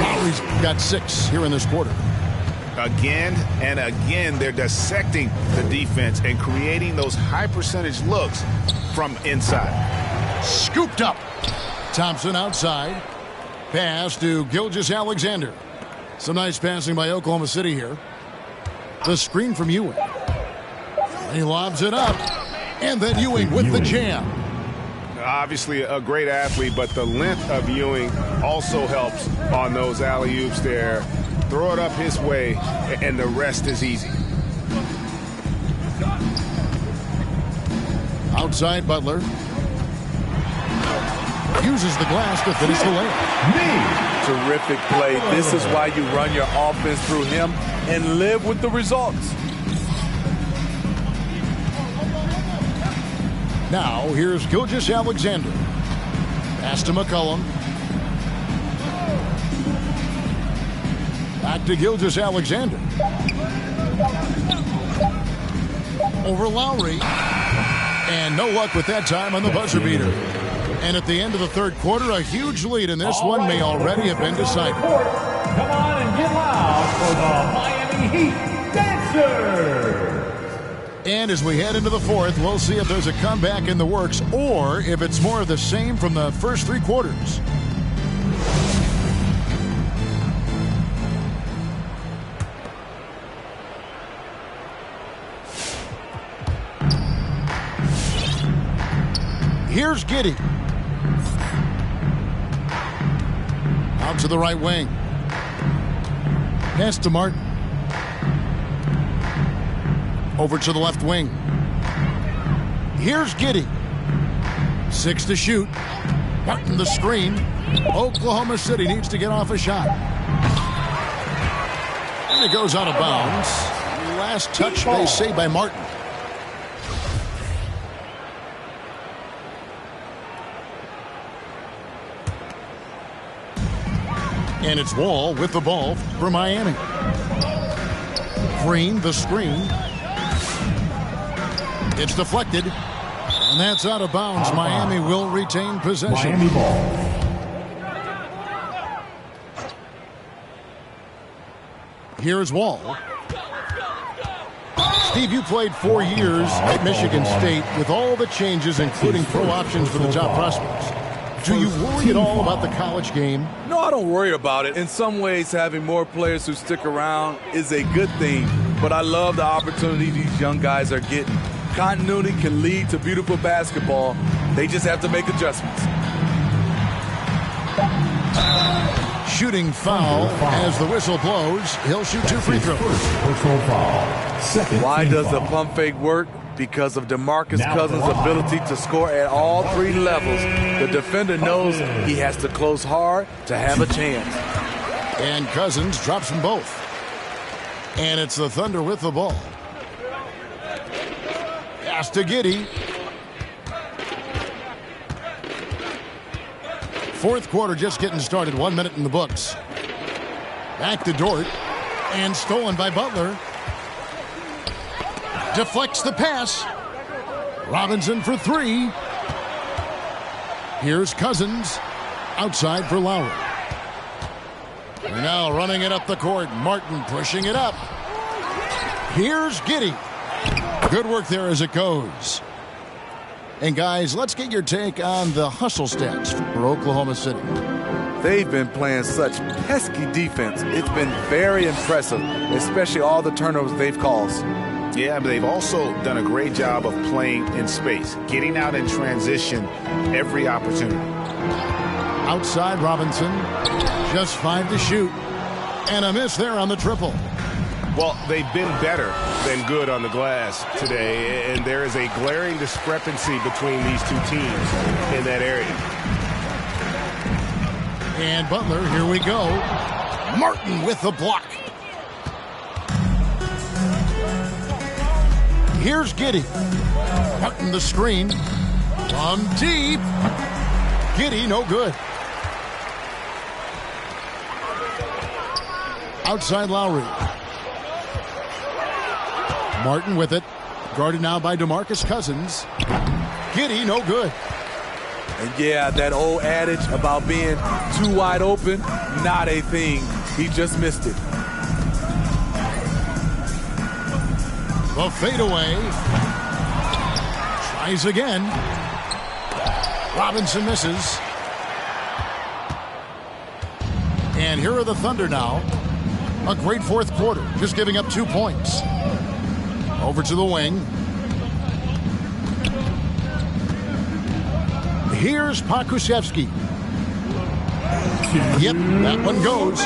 Lowry's got 6 here in this quarter. Again and again, they're dissecting the defense and creating those high percentage looks from inside. Scooped up. Thompson outside. Pass to Gilgeous-Alexander. Some nice passing by Oklahoma City here. The screen from Ewing. He lobs it up. And then Ewing with the jam. Obviously a great athlete, but the length of Ewing also helps on those alley-oops there. Throw it up his way, and the rest is easy. Outside Butler. Uses the glass to finish the layup. Terrific play. This is why you run your offense through him and live with the results. Now, here's Gilgeous-Alexander. Pass to McCollum. Back to Gilgeous-Alexander. Over Lowry. And no luck with that time on the buzzer beater. And at the end of the 3rd quarter, a huge lead in this one may already have been decided. Come on and get loud for the Miami Heat Dancers. And as we head into the 4th, we'll see if there's a comeback in the works or if it's more of the same from the first 3 quarters. Here's Giddey. Out to the right wing. Pass to Martin. Over to the left wing. Here's Giddey. 6 to shoot. Martin the screen. Oklahoma City needs to get off a shot. And it goes out of bounds. Last touch, they say, by Martin. And it's Wall with the ball for Miami. Green, the screen. It's deflected. And that's out of bounds. Miami will retain possession. Miami ball. Here's Wall. Steve, you played 4 years at Michigan State with all the changes, including pro options for the top prospects. Do you worry at all about the college game? No, I don't worry about it. In some ways, having more players who stick around is a good thing, but I love the opportunity these young guys are getting. Continuity can lead to beautiful basketball. They just have to make adjustments. Shooting foul as the whistle blows. He'll shoot 2 free throws. Personal foul. Second. Why does the pump fake work? Because of DeMarcus Cousins' ability to score at all 3 levels. The defender knows he has to close hard to have a chance. And Cousins drops them both. And it's the Thunder with the ball. Pass to Giddey. Fourth quarter just getting started. 1 minute in the books. Back to Dort. And stolen by Butler. Deflects the pass. Robinson for 3. Here's Cousins. Outside for Lowry. They're now running it up the court. Martin pushing it up. Here's Giddey. Good work there as it goes. And guys, let's get your take on the hustle stats for Oklahoma City. They've been playing such pesky defense. It's been very impressive, especially all the turnovers they've caused. Yeah, but they've also done a great job of playing in space, getting out in transition every opportunity. Outside Robinson, just 5 to shoot. And a miss there on the triple. Well, they've been better than good on the glass today, and there is a glaring discrepancy between these two teams in that area. And Butler, here we go. Martin with the block. Here's Giddey. Martin the screen. From deep. Giddey, no good. Outside Lowry. Martin with it. Guarded now by DeMarcus Cousins. Giddey, no good. And yeah, that old adage about being too wide open, not a thing. He just missed it. The fadeaway. Tries again. Robinson misses. And here are the Thunder now. A great fourth quarter, just giving up 2 points. Over to the wing. Here's Pokusevski. Yep, that one goes.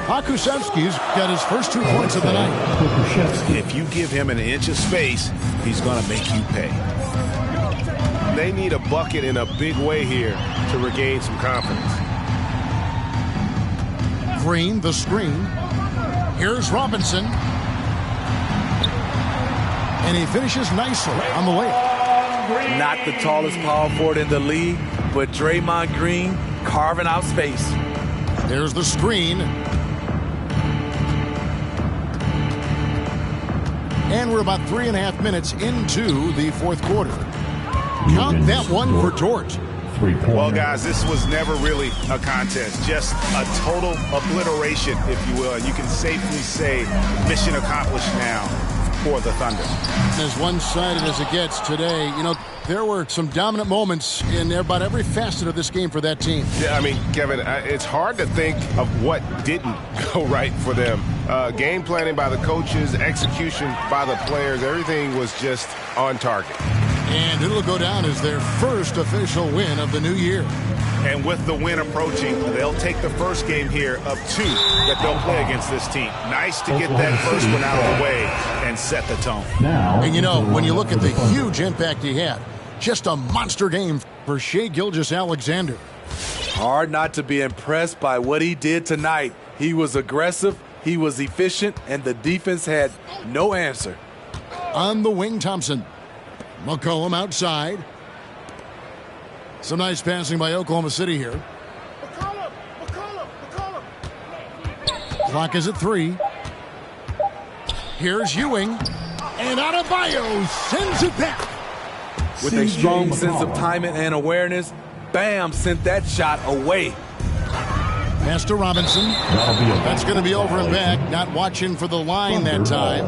Pokusevski's got his first 2 points of the night. If you give him an inch of space, he's going to make you pay. They need a bucket in a big way here to regain some confidence. Green, the screen. Here's Robinson. And he finishes nicely on the layup. Not the tallest power forward in the league, but Draymond Green carving out space. There's the screen. And we're about 3.5 minutes into the fourth quarter. Count that one for Dort. Well, guys, this was never really a contest, just a total obliteration, if you will. And you can safely say mission accomplished now for the Thunder. As one-sided as it gets today, you know, there were some dominant moments in about every facet of this game for that team. Yeah, I mean, Kevin, it's hard to think of what didn't go right for them. Game planning by the coaches, execution by the players, everything was just on target. And it'll go down as their first official win of the new year. And with the win approaching, they'll take the first game here of 2 that they'll play against this team. Nice to get that first one out of the way and set the tone. And you know, when you look at the huge impact he had, just a monster game for Shai Gilgeous-Alexander. Hard not to be impressed by what he did tonight. He was aggressive, he was efficient, and the defense had no answer. On the wing, Thompson. McCollum outside. Some nice passing by Oklahoma City here. Clock is at 3. Here's Ewing. And Adebayo sends it back. With a strong sense of timing and awareness, Bam sent that shot away. Pass to Robinson. That's going to be over and back. Not watching for the line that time.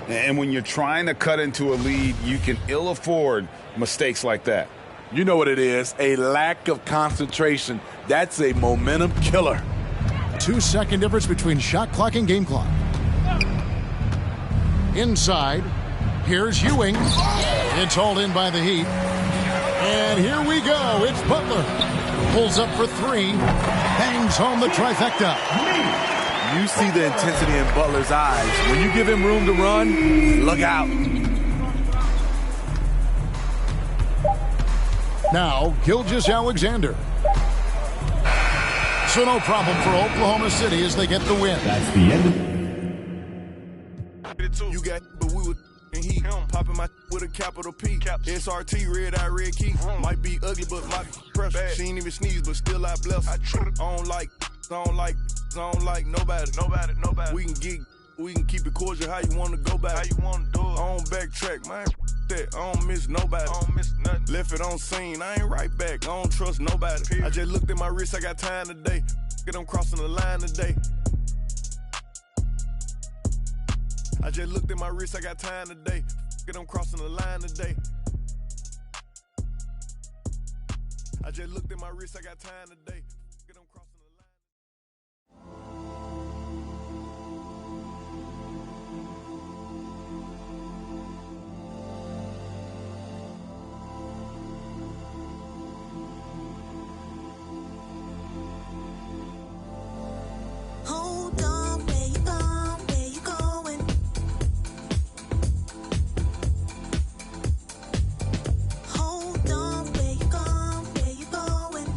And when you're trying to cut into a lead, you can ill afford mistakes like that. You know what it is, a lack of concentration. That's a momentum killer. 2-second difference between shot clock and game clock. Inside, here's Ewing. It's hauled in by the Heat. And here we go. It's Butler. Pulls up for three. Bangs home the trifecta. You see the intensity in Butler's eyes. When you give him room to run, look out. Now, Gilgeous-Alexander. So no problem for Oklahoma City as they get the win. That's the end. You got, but we would and he popping my with a capital P. SRT, red eye, red key. Might be ugly, but my pressure. She ain't even sneeze, but still I bless. I don't like nobody. We can keep it cordial. How you want to go back? How you want to do it? I don't backtrack, man. That I don't miss nobody. I don't miss nothing. Left it on scene. I ain't right back. I don't trust nobody. Period. I just looked at my wrist. I got time today. Get them crossing the line today. I just looked at my wrist, I got time today. Get them crossing the line today. I just looked at my wrist, I got time today. Get them crossing the line. Hold on, where you going? Where you going? Hold on, where you going? Where you going?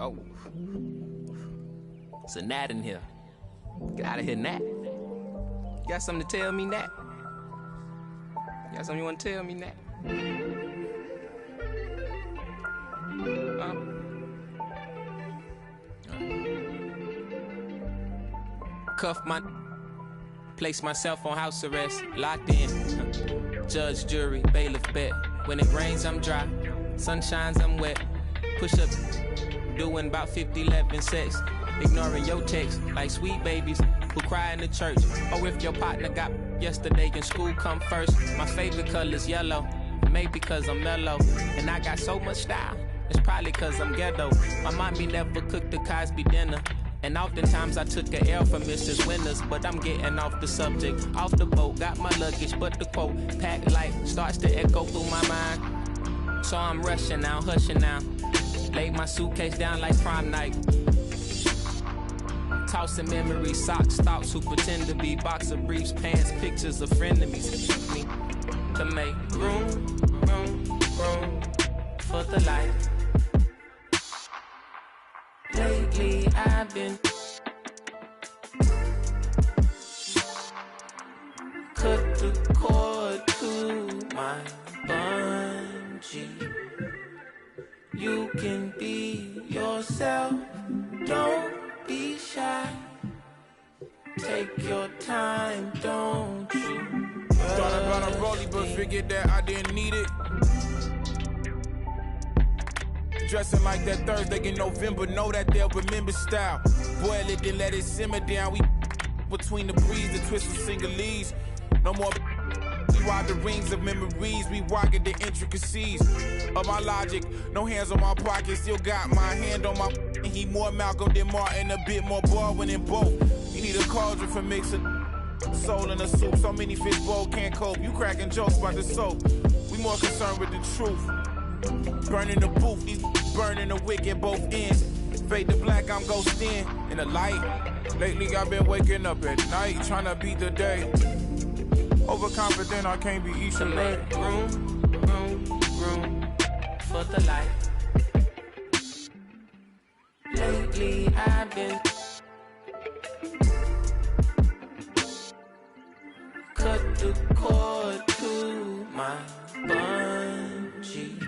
Oh. It's a gnat in here. Get out of here, gnat. You got something to tell me, gnat? You got something you want to tell me, gnat? Cuff my... Place myself on house arrest. Locked in. Judge, jury, bailiff, bet. When it rains, I'm dry. Sun shines, I'm wet. Push up, doing about 50-11 sex. Ignoring your text like sweet babies who cry in the church. Or if your partner got yesterday in school, come first. My favorite color's yellow. Maybe cause I'm mellow. And I got so much style. It's probably cause I'm ghetto. My mommy never cooked the Cosby dinner. And oftentimes I took a L from Mrs. Winters, but I'm getting off the subject. Off the boat, got my luggage, but the quote, packed light, starts to echo through my mind. So I'm rushing now, hushing now. Laid my suitcase down like prom night. Tossing memories, socks, thoughts who pretend to be boxer briefs, pants, pictures of frenemies. Me to make room for the light. Lately I've been cut the cord to my bungee. You can be yourself, don't be shy. Take your time, don't you? Thought about a rollie, but figured that I didn't need it. Dressing like that Thursday in November, know that they'll remember style. Boil it, then let it simmer down. We between the breeze, the twist of single-leads. No more we ride the rings of memories. We rocket the intricacies of my logic. No hands on my pocket, still got my hand on my. He more Malcolm than Martin, a bit more Baldwin than both. You need a cauldron for mixing soul in a soup. So many fish bowl can't cope. You cracking jokes about the soap. We more concerned with the truth. Burning the booth, these burning the wick at both ends. Fade to black, I'm ghosting in the light. Lately I've been waking up at night, trying to beat the day. Overconfident, I can't be eating. To make room for the light. Lately I've been cut the cord to my bungee.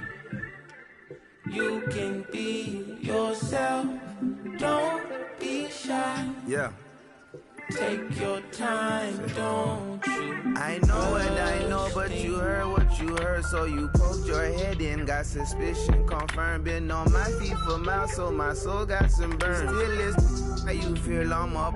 You can be yourself, don't be shy. Yeah. Take your time, don't you? I know what I know, but you heard what you heard, so you poked your head in, got suspicion confirmed. Been on my feet for miles, so my soul got some burn. Still is how you feel I'm up.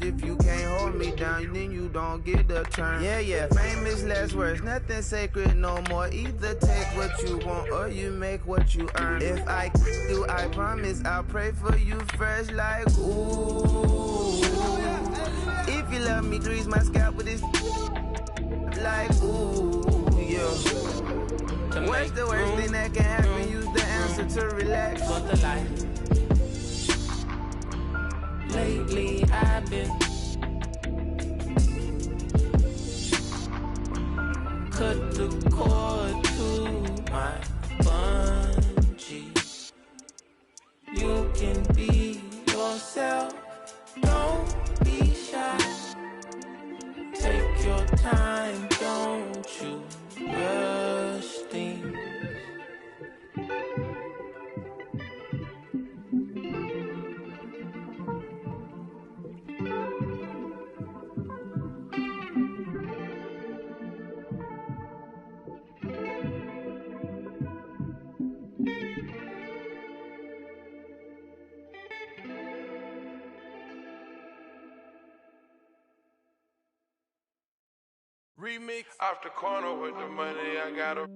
If you can't hold me down, then you don't get a turn. Yeah, fame is less words, nothing sacred no more. Either take what you want or you make what you earn. If I do, I promise I'll pray for you first, like ooh. If you love me, grease my scalp with this, like ooh, yeah. What's the worst thing that can happen? Use the answer to relax. For the light. Lately I've been cut the cord to my bungee. You can be yourself, don't be shy. Take your time, don't you rush things. Remix off the corner with the money I got a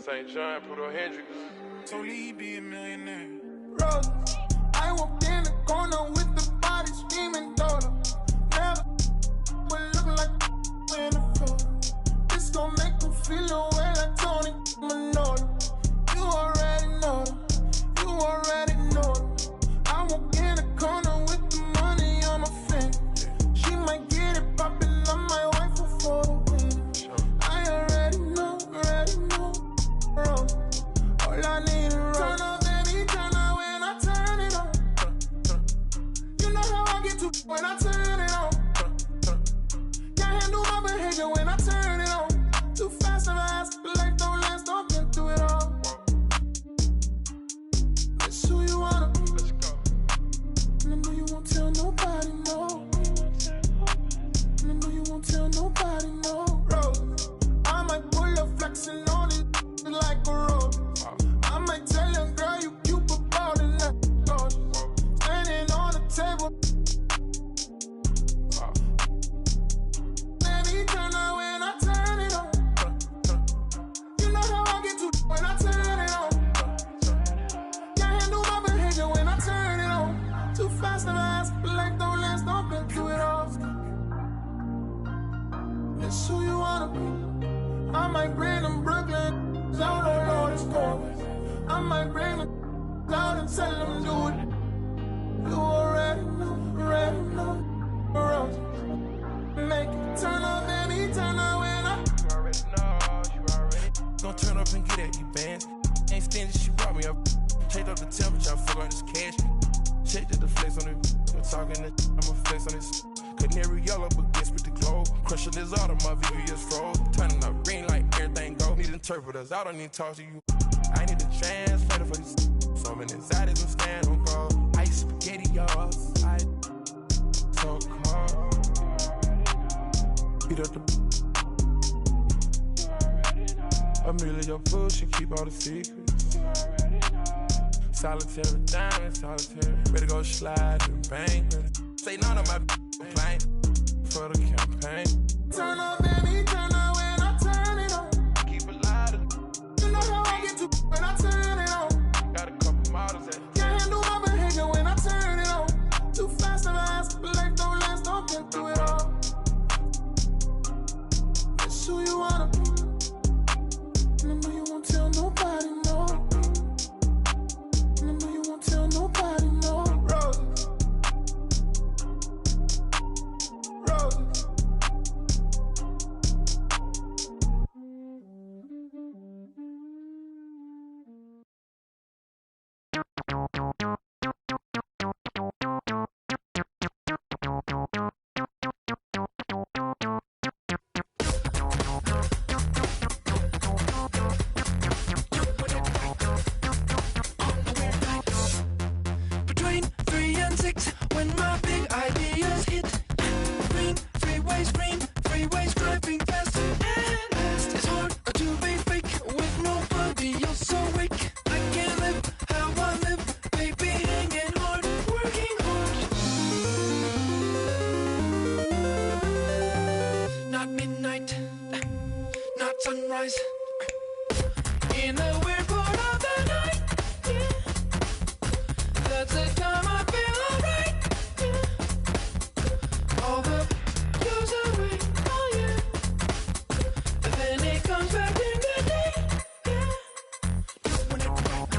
St. John, put on Hendrix. So Lee be a millionaire. Rose, I walked in the corner with the body screaming daughter. Never but looking like in a photo. This gon' make them feel away like Tony Manolo. You already know them. You already know them. I walk in the corner with the money on my finger. She might get it poppin'. I'm my wife for the win. I already know, bro. All I need is turn off the I might bring them Brooklyn out on all this chorus. I might bring them out and tell them do it. You already know, Rose. Make it turn up, baby, turn up when I. You already know. Gonna turn up and get at you, bands. Ain't stingy, she brought me up. Changed up the temperature, I forgot this cash. Checked the flex on it. You're talking that I'ma flex on this. Canary yellow, but guess with the glow. Crushing this auto, my VVS froze. Turning up green like everything go. Need interpreters, I don't need to talk to you. I need a translator for this. So many anxieties, I'm stand on call. Ice spaghetti, y'all. So cold. Beat up the. Amelia, your food, she keep all the secrets. Solitary diamond, solitary. Ready to go slide and bang. Say none of my complaint for the campaign. Turn up, baby, turn up when I turn it on. Keep it lighter. You know how I get to when I turn it on. Got a couple models that can't handle my behavior when I turn it on. Too fast and fast, but like don't last, don't get through it all. It's who you wanna be. And I know you won't tell nobody, no. And I know you won't tell nobody, no. Roses. Roses. Between 3 and 6, when my big ideas hit. Green freeways driving fast and fast. It's hard to be fake with nobody else awake. I can't live how I live, baby, hanging hard, working hard. Not midnight, not sunrise. In a weird part of the night, yeah. That's the time I feel alright, yeah. All the goes away, oh yeah. And then it comes back in the day, yeah. When it right,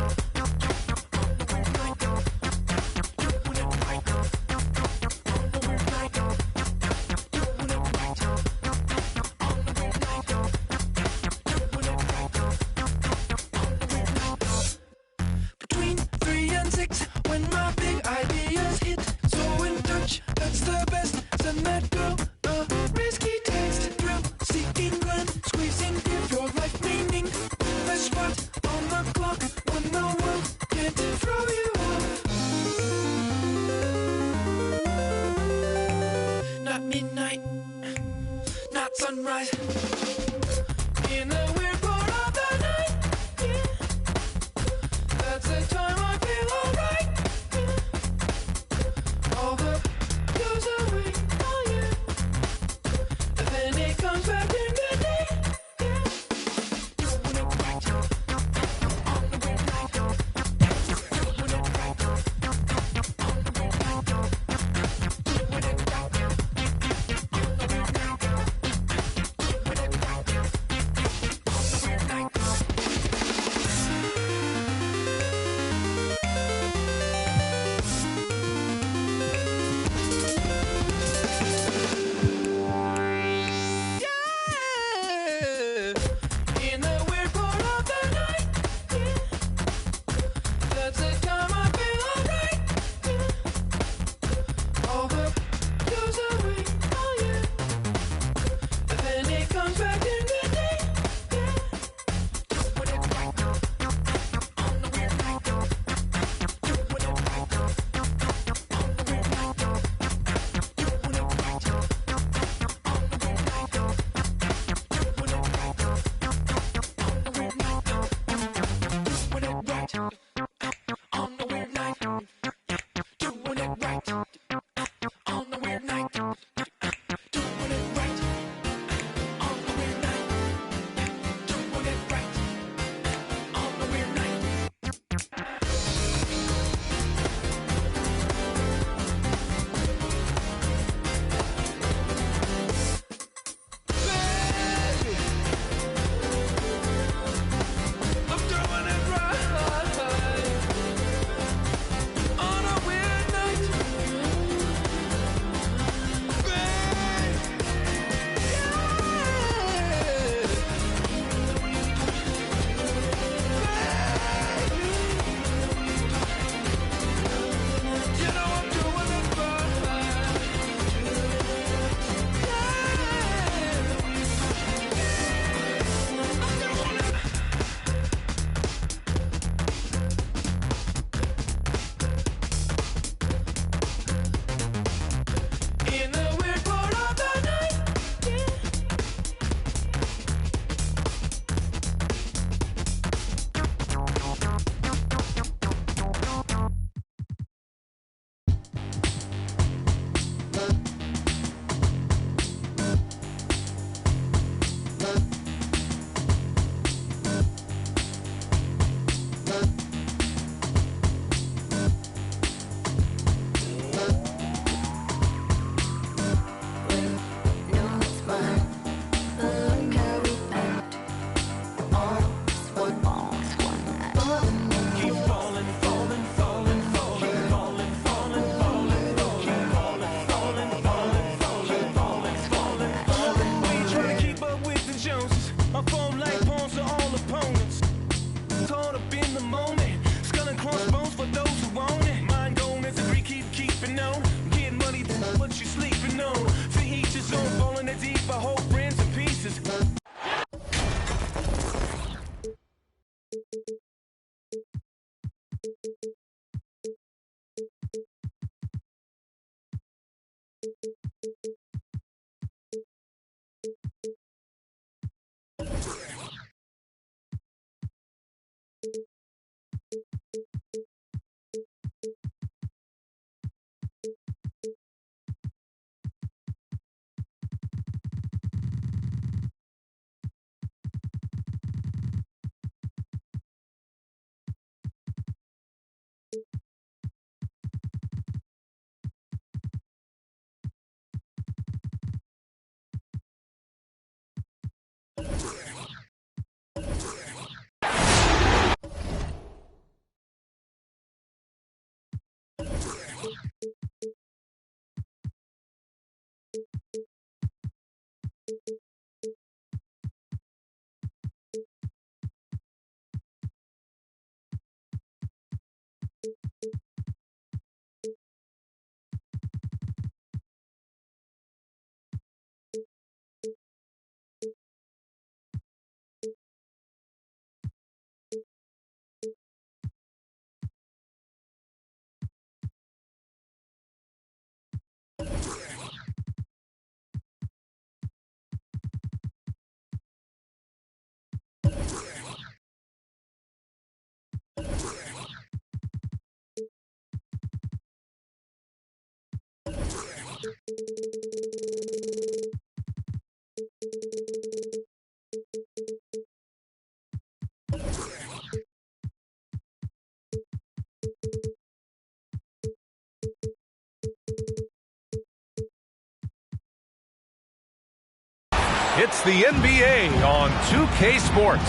It's the NBA on 2K Sports.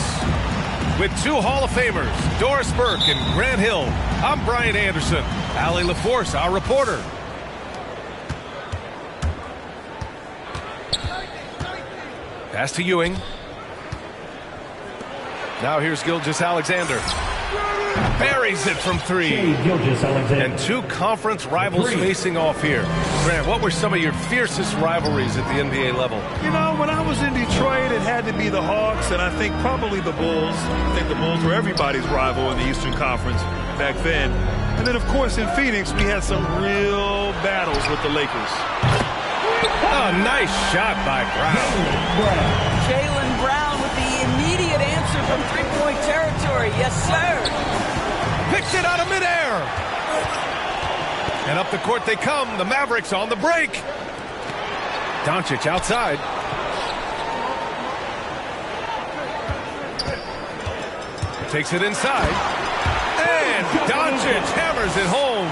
With two Hall of Famers, Doris Burke and Grant Hill, I'm Brian Anderson. Allie LaForce, our reporter. Pass to Ewing. Now here's Gilgeous-Alexander. Buries it from three. And two conference rivals facing off here. Grant, what were some of your fiercest rivalries at the NBA level? You know, when I was in Detroit, it had to be the Hawks, and I think probably the Bulls. I think the Bulls were everybody's rival in the Eastern Conference back then. And then, of course, in Phoenix, we had some real battles with the Lakers. Oh, nice shot by Brown. Jaylen Brown with the immediate answer from three-point territory. Yes, sir. Picks it out of midair. And up the court they come. The Mavericks on the break. Doncic outside. Takes it inside. And Doncic hammers it home.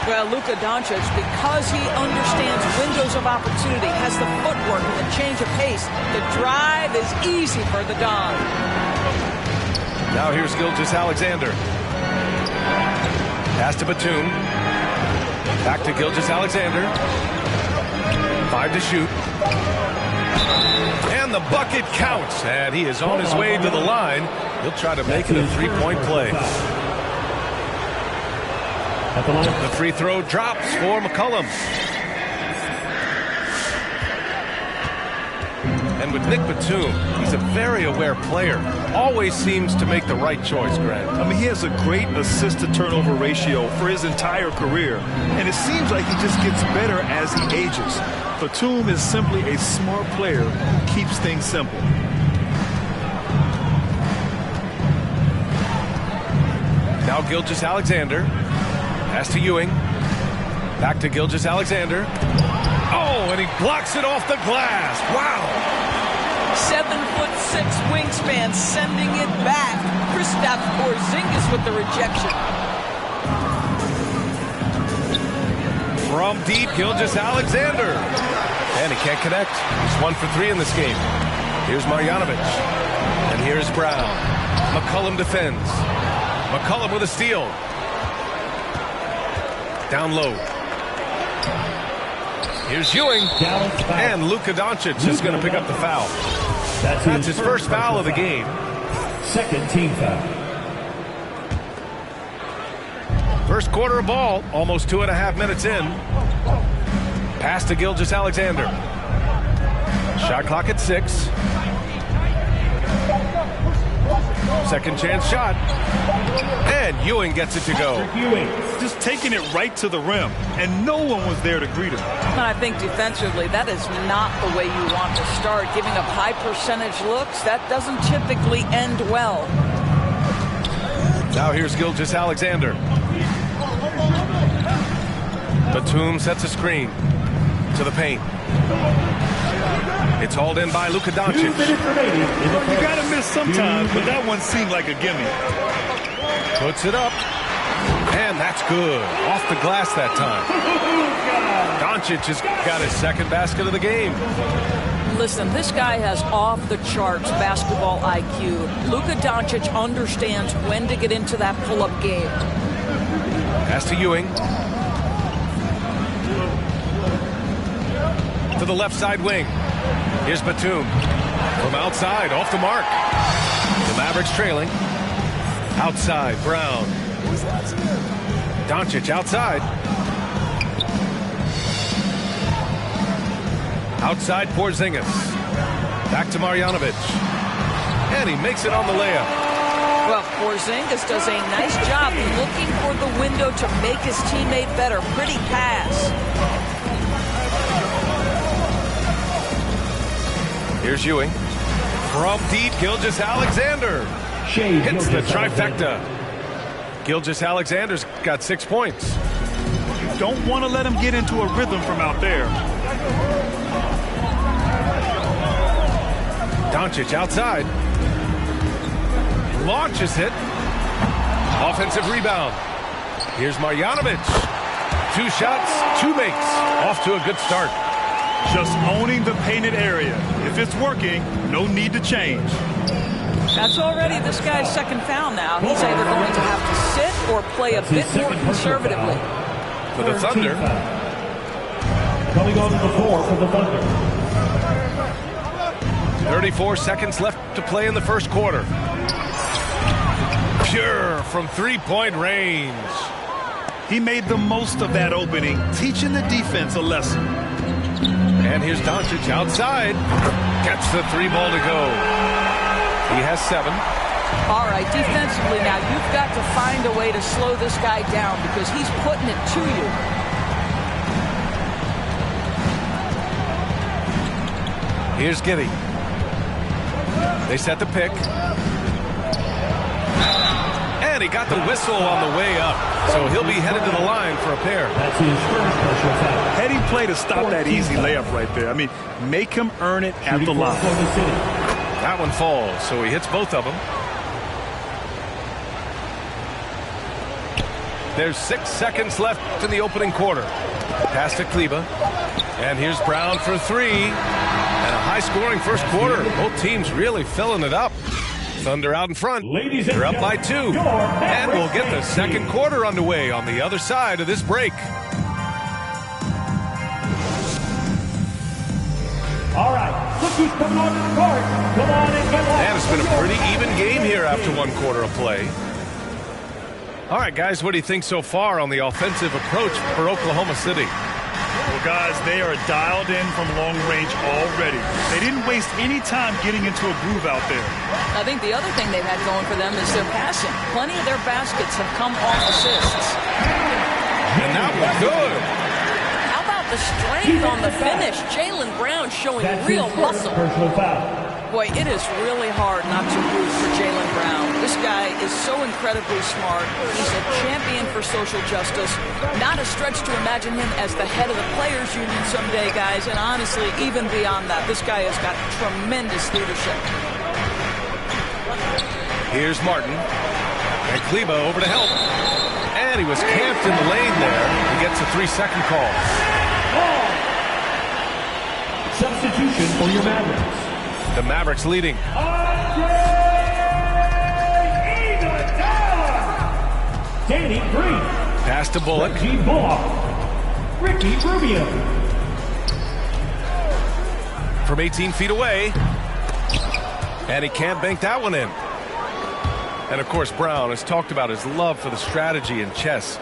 Well, Luka Doncic, because he understands windows of opportunity, has the footwork and the change of pace, the drive is easy for the Don. Now here's Gilgeous-Alexander. Pass to Batum. Back to Gilgeous-Alexander. 5 to shoot. And the bucket counts. And he is on his way to the line. He'll try to make it a three-point play. The free throw drops for McCollum. And with Nick Batum, he's a very aware player. Always seems to make the right choice, Grant. I mean, he has a great assist-to-turnover ratio for his entire career. And it seems like he just gets better as he ages. Batum is simply a smart player who keeps things simple. Now Gilgeous-Alexander. Pass to Ewing. Back to Gilgeous-Alexander. Oh, and he blocks it off the glass. Wow. 7'6" wingspan, sending it back. Kristaps Porzingis with the rejection. From deep, Gilgeous-Alexander. And he can't connect. He's 1 for 3 in this game. Here's Marjanovic. And here's Brown. McCollum defends. McCollum with a steal. Down low. Here's Ewing. And Luka Doncic is going to pick up the foul. That's his first foul of the game. Second team foul. First quarter of ball, almost 2.5 minutes in. Pass to Gilgeous-Alexander. Shot clock at 6. Second chance shot. And Ewing gets it to go. Just taking it right to the rim, and no one was there to greet him. I think defensively, that is not the way you want to start. Giving up high percentage looks, that doesn't typically end well. Now here's Gilgeous-Alexander. Batum sets a screen to the paint. It's hauled in by Luka Doncic. You got to miss sometimes, but that one seemed like a gimme. Puts it up. And that's good. Off the glass that time. Doncic has got his second basket of the game. Listen, this guy has off-the-charts basketball IQ. Luka Doncic understands when to get into that pull-up game. Pass to Ewing. To the left side wing. Here's Batum. From outside, off the mark. The Mavericks trailing. Outside, Brown. Doncic outside. Outside, Porzingis. Back to Marjanovic. And he makes it on the layup. Well, Porzingis does a nice job looking for the window to make his teammate better. Pretty pass. Here's Ewing. From deep, Gilgeous-Alexander. Hits the trifecta. Gilgeous-Alexander's got 6 points. You don't want to let him get into a rhythm from out there. Doncic outside. Launches it. Offensive rebound. Here's Marjanovic. 2 shots, 2 makes. Off to a good start. Just owning the painted area. If it's working, no need to change. That's already this guy's second foul now. He's either going to have to sit or play a bit more conservatively. For the Thunder. Coming onto the floor for the Thunder. 34 seconds left to play in the first quarter. Pure from three-point range. He made the most of that opening, teaching the defense a lesson. And here's Doncic outside. Gets the three ball to go. He has 7. All right, defensively now, you've got to find a way to slow this guy down because he's putting it to you. Here's Giddey. They set the pick. And he got the whistle on the way up. So he'll be headed to the line for a pair. That's his first personal foul. Heady play to stop that easy layup right there. I mean, make him earn it at the line. That one falls, so he hits both of them. There's 6 seconds left in the opening quarter. Pass to Kleber. And here's Brown for 3. And a high-scoring first quarter. Both teams really filling it up. Thunder out in front. They're up by 2. And we'll get the second quarter underway on the other side of this break. All right, look who's coming onto the court. Come on and get lost. And it's been a pretty even game here after 1 quarter of play. All right, guys, what do you think so far on the offensive approach for Oklahoma City? Well, guys, they are dialed in from long range already. They didn't waste any time getting into a groove out there. I think the other thing they've had going for them is their passing. Plenty of their baskets have come off assists. And that was good. How about the strength on the finish? Jaylen Brown showing real muscle. Boy, it is really hard not to root for Jaylen Brown. This guy is so incredibly smart. He's a champion for social justice. Not a stretch to imagine him as the head of the Players Union someday, guys. And honestly, even beyond that, this guy has got tremendous leadership. Here's Martin. And Kleber over to help. And he was camped in the lane there. He gets a 3-second call. Substitution for your Mavericks. The Mavericks leading. Danny Green. Pass to Bullock. Ricky Rubio. From 18 feet away. And he can't bank that one in. And of course, Brown has talked about his love for the strategy in chess.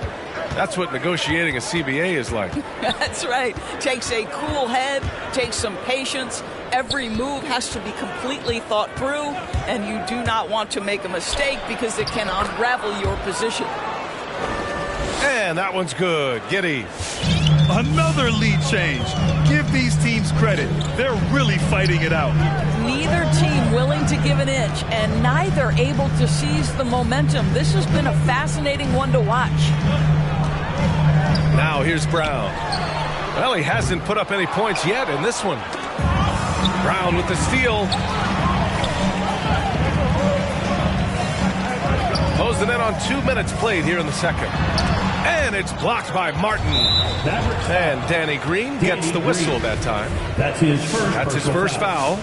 That's what negotiating a CBA is like. That's right. Takes a cool head, takes some patience. Every move has to be completely thought through, and you do not want to make a mistake because it can unravel your position. And that one's good. Giddey. Another lead change. Give these teams credit. They're really fighting it out. Neither team willing to give an inch, and neither able to seize the momentum. This has been a fascinating one to watch. Now here's Brown. Well, he hasn't put up any points yet in this one. Brown with the steal. Closing in on 2 minutes played here in the second. And it's blocked by Martin. And Danny Green gets the whistle that time. That's his first foul.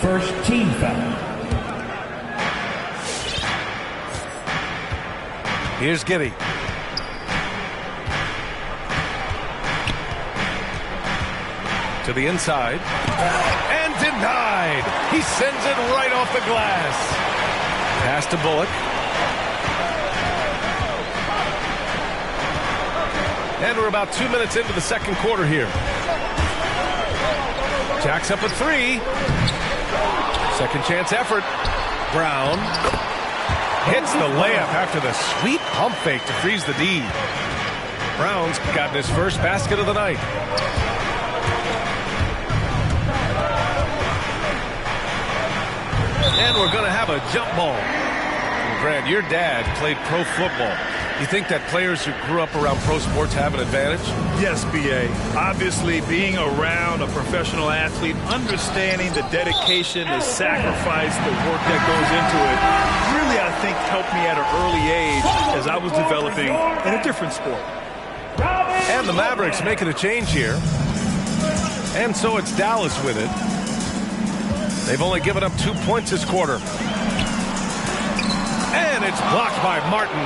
First team foul. Here's Giddey. To the inside. And denied. He sends it right off the glass. Pass to Bullock. And we're about 2 minutes into the second quarter here. Jacks up a 3. Second chance effort. Brown hits the layup after the sweet pump fake to freeze the D. Brown's gotten his first basket of the night. And we're going to have a jump ball. And Grant, your dad played pro football. You think that players who grew up around pro sports have an advantage? Yes, B.A. Obviously, being around a professional athlete, understanding the dedication, the sacrifice, the work that goes into it, really, I think, helped me at an early age as I was developing in a different sport. And the Mavericks making a change here. And so it's Dallas with it. They've only given up 2 points this quarter. And it's blocked by Martin.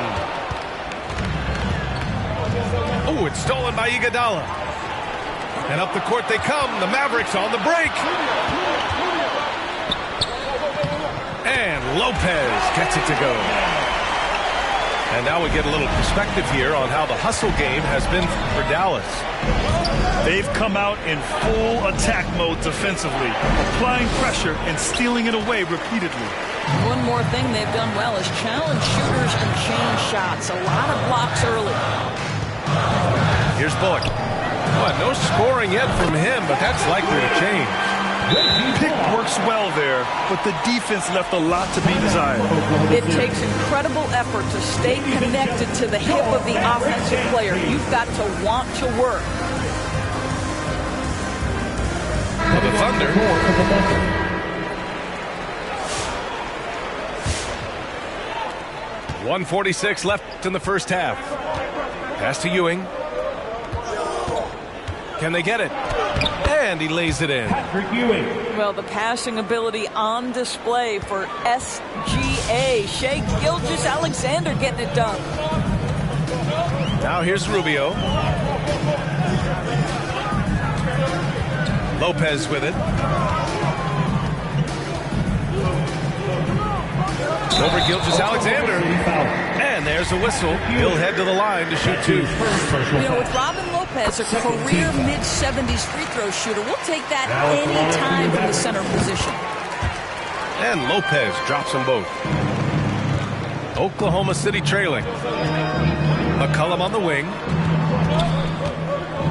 Oh, it's stolen by Iguodala. And up the court they come. The Mavericks on the break. And Lopez gets it to go. And now we get a little perspective here on how the hustle game has been for Dallas. They've come out in full attack mode defensively, applying pressure and stealing it away repeatedly. One more thing they've done well is challenge shooters and change shots. A lot of blocks early. Here's Bullock. Well, no scoring yet from him, but that's likely to change. Pick works well there, but the defense left a lot to be desired. It takes incredible effort to stay connected to the hip of the offensive player. You've got to want to work. The Thunder. 1:46 left in the first half. Pass to Ewing. Can they get it? And he lays it in. Patrick Ewing. Well, the passing ability on display for SGA. Shai Gilgeous-Alexander getting it done. Now here's Rubio. Lopez with it. Over Gilgeous-Alexander. And there's a whistle. He'll head to the line to shoot two. You know, with Robin Lopez, a career mid-70s free throw shooter, we'll take that any time from the center position. And Lopez drops them both. Oklahoma City trailing. McCollum on the wing.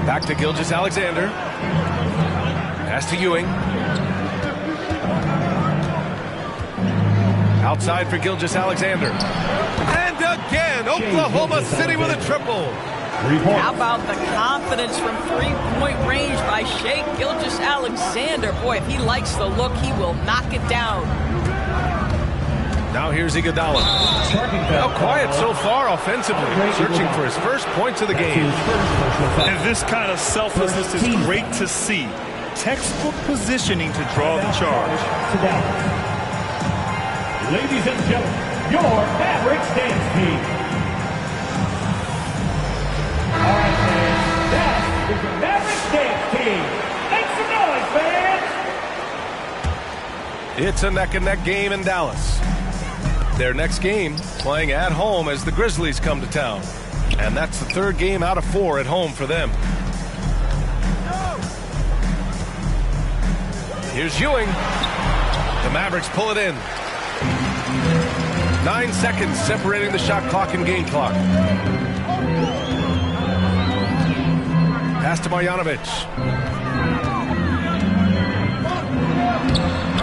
Back to Gilgeous-Alexander. Pass to Ewing. Outside for Gilgeous-Alexander. And again, Oklahoma City with a triple. How about the confidence from three-point range by Shai Gilgeous-Alexander? Boy, if he likes the look, he will knock it down. Now here's Iguodala. How quiet so far offensively, searching for his first points of the game. And this kind of selflessness is great to see. Textbook positioning to draw the charge. Ladies and gentlemen, your Mavericks dance team. All right, fans, that is the Mavericks dance team. Make some noise, fans. It's a neck-and-neck game in Dallas. Their next game playing at home as the Grizzlies come to town. And that's the third game out of 4 at home for them. Here's Ewing. The Mavericks pull it in. 9 seconds separating the shot clock and game clock. Pass to Marjanovic.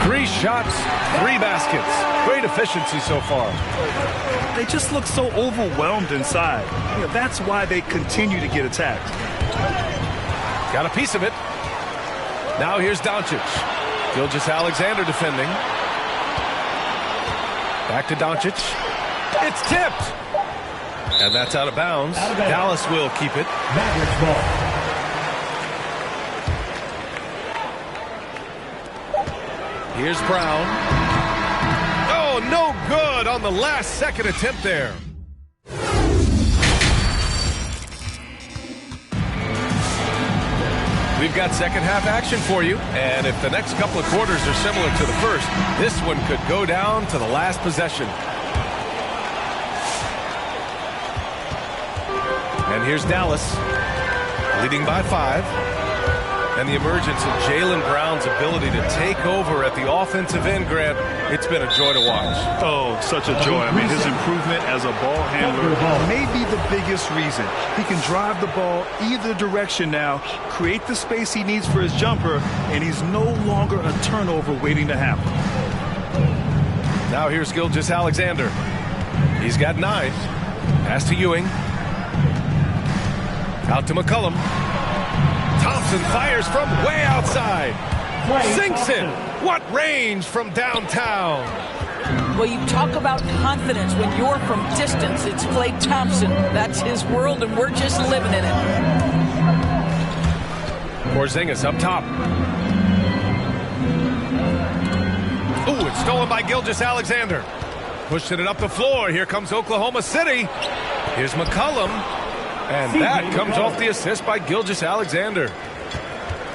3 shots, 3 baskets. Great efficiency so far. They just look so overwhelmed inside. You know, that's why they continue to get attacked. Got a piece of it. Now here's Doncic. Gilgeous-Alexander defending. Back to Doncic. It's tipped. And that's out of bounds. Dallas will keep it. Mavericks ball. Here's Brown. Oh, no good on the last second attempt there. We've got second half action for you. And if the next couple of quarters are similar to the first, this one could go down to the last possession. And here's Dallas, leading by 5. And the emergence of Jaylen Brown's ability to take over at the offensive end, Grant, it's been a joy to watch. Oh, such a joy. I mean, his improvement as a ball handler may be the biggest reason. He can drive the ball either direction now, create the space he needs for his jumper, and he's no longer a turnover waiting to happen. Now here's Gilgeous-Alexander. He's got 9. Pass to Ewing. Out to McCollum. Thompson fires from way outside. Sinks it. What range from downtown. Well, you talk about confidence when you're from distance. It's Klay Thompson. That's his world, and we're just living in it. Porzingis up top. Ooh, it's stolen by Gilgeous-Alexander. Pushing it up the floor. Here comes Oklahoma City. Here's McCollum. And that comes off the assist by Gilgeous-Alexander.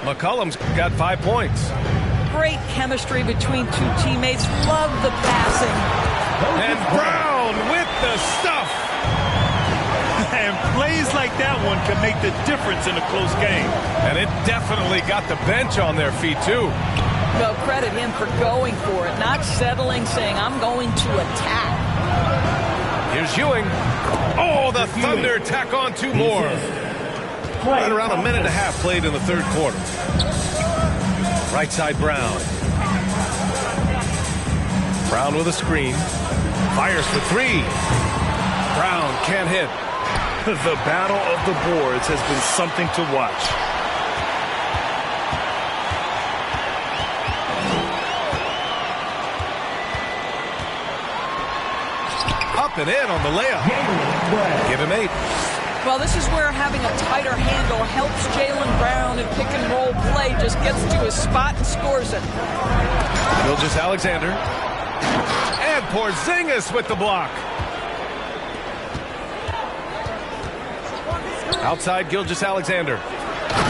McCollum's got 5 points. Great chemistry between two teammates. Love the passing. And Brown with the stuff. And plays like that one can make the difference in a close game. And it definitely got the bench on their feet, too. Well, credit him for going for it, not settling, saying, I'm going to attack. Here's Ewing. Oh, the Thunder tack on 2 more. Right around a minute and a half played in the third quarter. Right side, Brown. Brown with a screen. Fires for 3. Brown can't hit. The battle of the boards has been something to watch. Up and in on the layup. Give him 8. Well, this is where having a tighter handle helps Jaylen Brown in pick and roll play. Just gets to his spot and scores it. Gilgeous-Alexander. And Porzingis with the block. Outside Gilgeous-Alexander.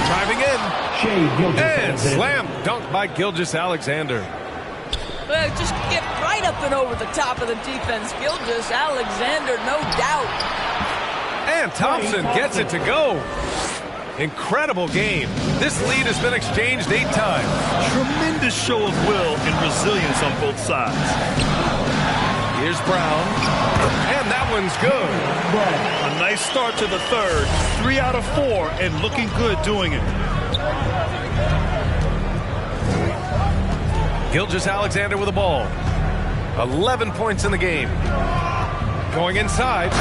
Driving in. And slam dunk by Gilgeous-Alexander. Well, just get right up and over the top of the defense. Gilgeous-Alexander, no doubt. And Thompson gets it to go. Incredible game. This lead has been exchanged 8 times. Tremendous show of will and resilience on both sides. Here's Brown. And that one's good. A nice start to the third. 3 out of 4 and looking good doing it. Gilgeous-Alexander with the ball. 11 points in the game. Going inside.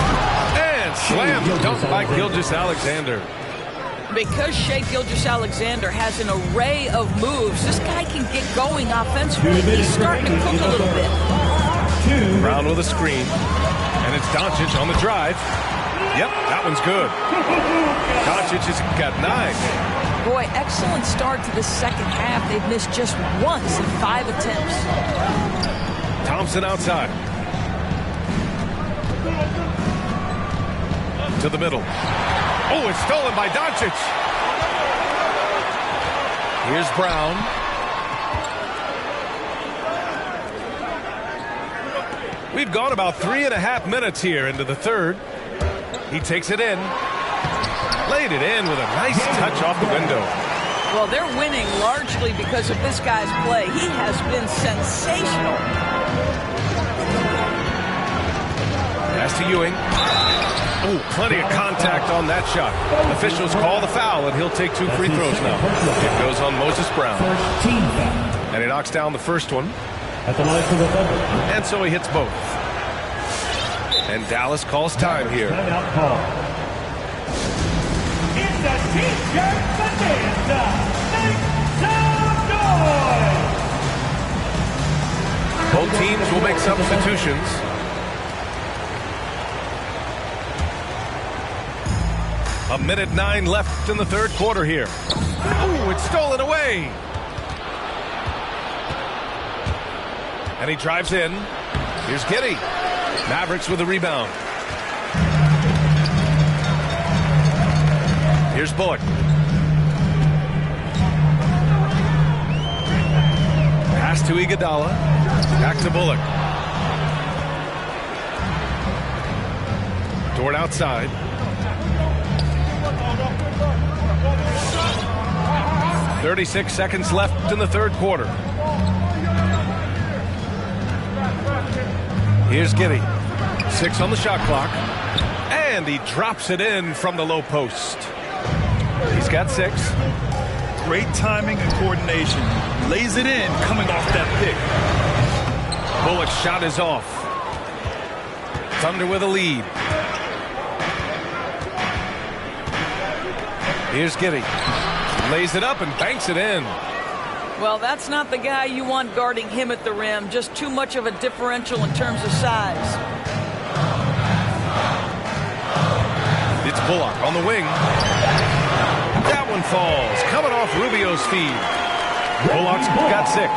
And slam dunk by Gilgeous-Alexander. Because Shai Gilgeous-Alexander has an array of moves, this guy can get going offensively. He's starting to cook a little bit. Brown with a screen. And it's Doncic on the drive. Yep, that one's good. Doncic has got 9. Boy, excellent start to the second half. They've missed just once in 5 attempts. Thompson outside. To the middle. Oh, it's stolen by Doncic. Here's Brown. We've gone about 3.5 minutes here into the third. He takes it in. Laid it in with a nice touch off the window. Well, they're winning largely because of this guy's play. He has been sensational. Pass to Ewing. Oh, plenty of contact on that shot. Officials call the foul, and he'll take 2 free throws now. It goes on Moses Brown. And he knocks down the first one. And so he hits both. And Dallas calls time here. It's a T-shirt bonanza. Make some noise. Both teams will make substitutions. A minute 9 left in the third quarter here. Ooh, it's stolen away. And he drives in. Here's Giddey. Mavericks with the rebound. Here's Bullock. Pass to Iguodala. Back to Bullock. Dort outside. .36 seconds left in the third quarter. Here's Giddey. 6 on the shot clock. And he drops it in from the low post. He's got 6. Great timing and coordination. Lays it in coming off that pick. Bullock's shot is off. Thunder with a lead. Here's Giddey. Lays it up and banks it in. Well, that's not the guy you want guarding him at the rim. Just too much of a differential in terms of size. It's Bullock on the wing. That one falls, coming off Rubio's feed. Bullocks got 6.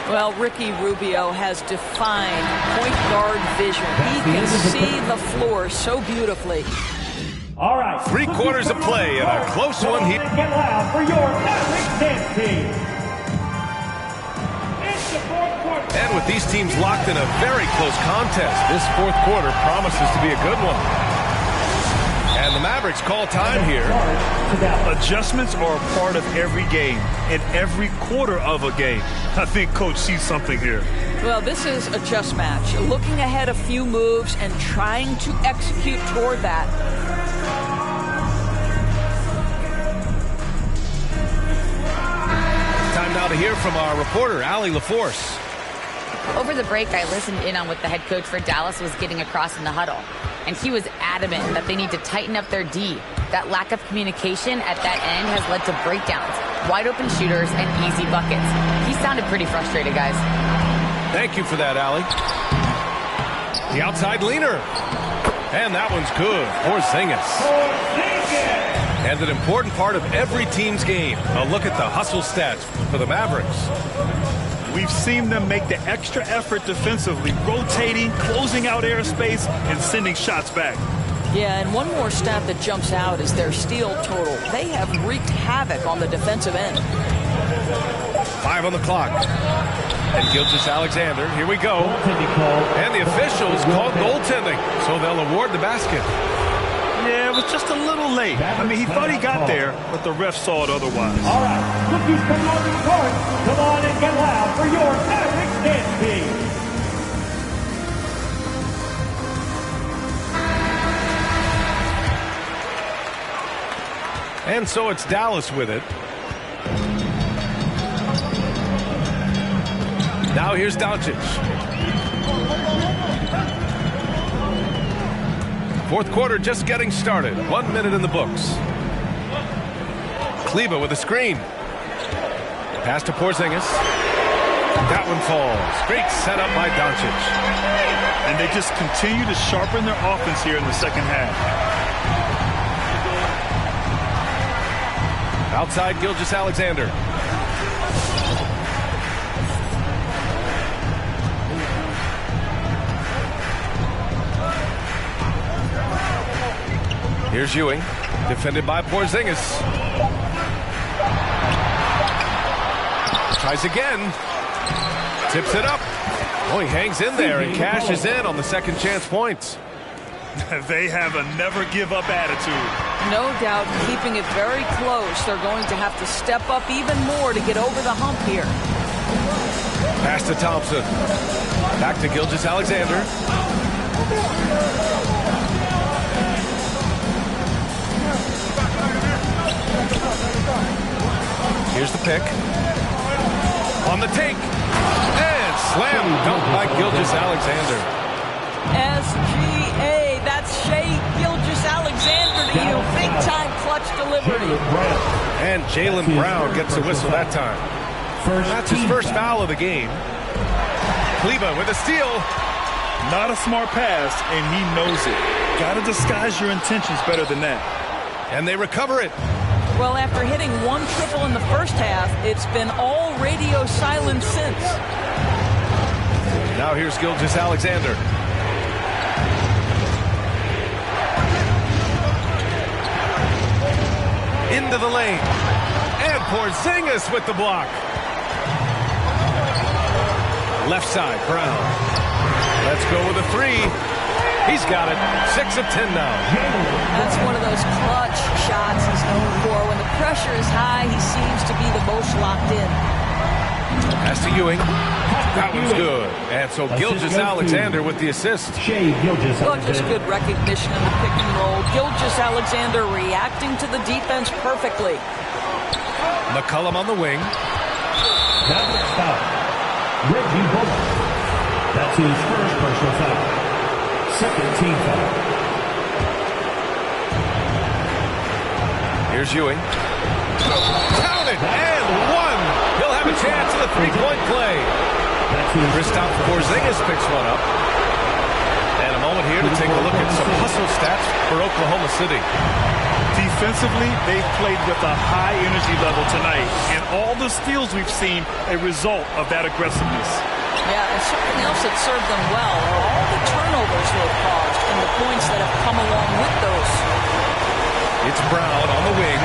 Well, Ricky Rubio has defined point guard vision. He can see the floor so beautifully. All right. 3 quarters of play and a close one here. Get loud for your Mavericks dance team. It's the fourth quarter. And with these teams locked in a very close contest, this fourth quarter promises to be a good one. And the Mavericks call time here. Adjustments are a part of every game and every quarter of a game. I think Coach sees something here. Well, this is a chess match. Looking ahead a few moves and trying to execute toward that. Time now to hear from our reporter, Allie LaForce. Over the break, I listened in on what the head coach for Dallas was getting across in the huddle. And he was adamant that they need to tighten up their D. That lack of communication at that end has led to breakdowns, wide open shooters, and easy buckets. He sounded pretty frustrated, guys. Thank you for that, Allie. The outside leaner. And that one's good. Porzingis. And an important part of every team's game. A look at the hustle stats for the Mavericks. We've seen them make the extra effort defensively, rotating, closing out airspace, and sending shots back. Yeah, and one more stat that jumps out is their steal total. They have wreaked havoc on the defensive end. 5 on the clock. And Gilgeous-Alexander, here we go. And the officials called goaltending, so they'll award the basket. Yeah, it was just a little late. I mean, he thought he got there, but the ref saw it otherwise. All right, rookies coming on to the court. Come on and get loud for your Mavericks dance team. And so it's Dallas with it. Now here's Doncic. Fourth quarter just getting started. 1 minute in the books. Kleber with a screen. Pass to Porzingis. That one falls. Great setup by Doncic. And they just continue to sharpen their offense here in the second half. Outside Gilgeous-Alexander. Here's Ewing, defended by Porzingis. Tries again. Tips it up. Oh, he hangs in there and cashes in on the second chance points. They have a never-give-up attitude. No doubt, keeping it very close. They're going to have to step up even more to get over the hump here. Pass to Thompson. Back to Gilgeous-Alexander. Here's the pick. On the take. And slam dunk by Gilgeous-Alexander. SGA. That's Shai Gilgeous-Alexander to you. Big-time clutch delivery. And Jaylen Brown gets a whistle that time. That's his first foul of the game. Kleber with a steal. Not a smart pass, and he knows it. Got to disguise your intentions better than that. And they recover it. Well, after hitting one triple in the first half, it's been all radio silence since. Now here's Gilgeous-Alexander. Into the lane. And Porzingis with the block. Left side, Brown. Let's go with a three. He's got it. 6 of 10 now. That's one of those clutch shots he's known for. When the pressure is high, he seems to be the most locked in. Pass to Ewing. That one's good. And so Gilgeous-Alexander with the assist. Well, just good recognition in the pick and roll. Gilgeous-Alexander reacting to the defense perfectly. McCollum on the wing. That's foul. Reggie Bullock. That's his first personal foul. Second team foul. Here's Ewing. Counted and one. He'll have a chance at the three-point play. Kristaps Porzingis picks one up. And a moment here to take a look at some hustle stats for Oklahoma City. Defensively, they've played with a high energy level tonight, and all the steals we've seen a result of that aggressiveness. Yeah, and something else that served them well are all the turnovers they've caused and the points that have come along with those. It's Brown on the wing.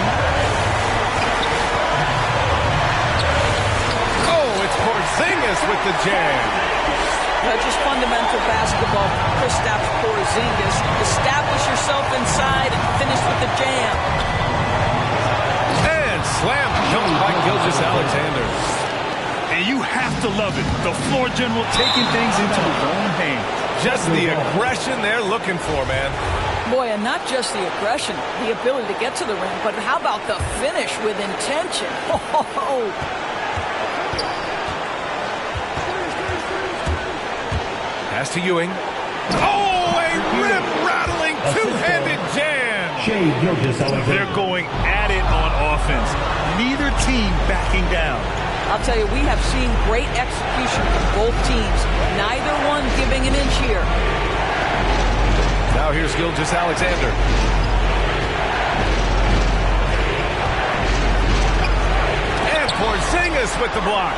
Oh, it's Porzingis with the jam. Just fundamental basketball. Kristaps Porzingis. Establish yourself inside and finish with the jam. And slam dunk by Gilgeous-Alexander. And you have to love it. The floor general taking things into his own hands. Just the aggression they're looking for, man. Boy, and not just the aggression, the ability to get to the rim, but how about the finish with intention? Pass to Ewing. Oh, a rim-rattling two-handed jam. They're going at it on offense. Neither team backing down. I'll tell you, we have seen great execution from both teams. Neither one giving an inch here. Now here's Gilgeous-Alexander. And Porzingis with the block.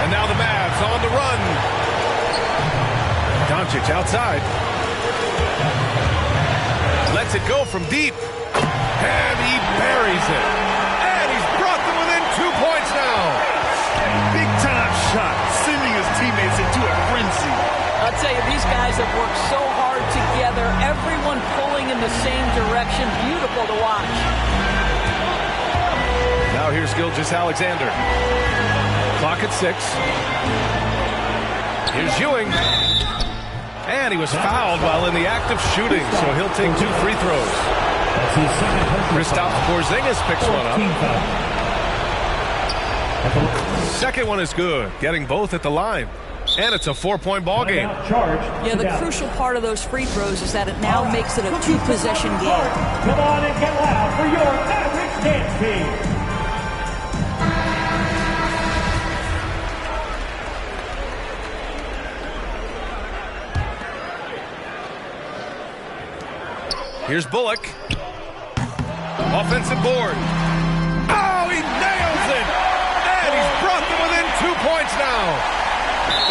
And now the Mavs on the run. Doncic outside. Lets it go from deep. And he buries it. And he's brought them within 2 points now. Big time shot, sending his teammates into a frenzy. I'll tell you, these guys have worked so hard together. Everyone pulling in the same direction. Beautiful to watch. Now here's Gilgeous-Alexander. Clock at 6. Here's Ewing. And he was fouled while in the act of shooting, so he'll take 2 free throws. Kristaps Porzingis picks one up. Second one is good, getting both at the line. And it's a 4-point ball game. Yeah, the crucial part of those free throws is that it now makes it a 2-possession game. Come on and get loud for your Mavericks dance team. Here's Bullock. Offensive board. Oh, he nails it! And he's brought them within 2 points now.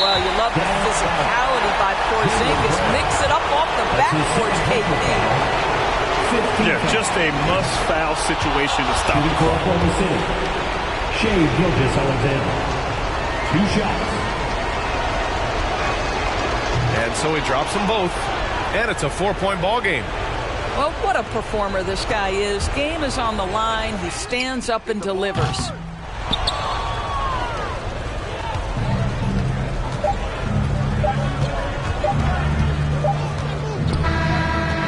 Well, you love the physicality by Porzingis. Mix it up off the backboards, KD. Yeah, just a must-foul situation to stop the clock. Shai Gilgeous-Alexander. 2 shots. And so he drops them both. And it's a 4-point ball game. Well, what a performer this guy is. Game is on the line. He stands up and delivers.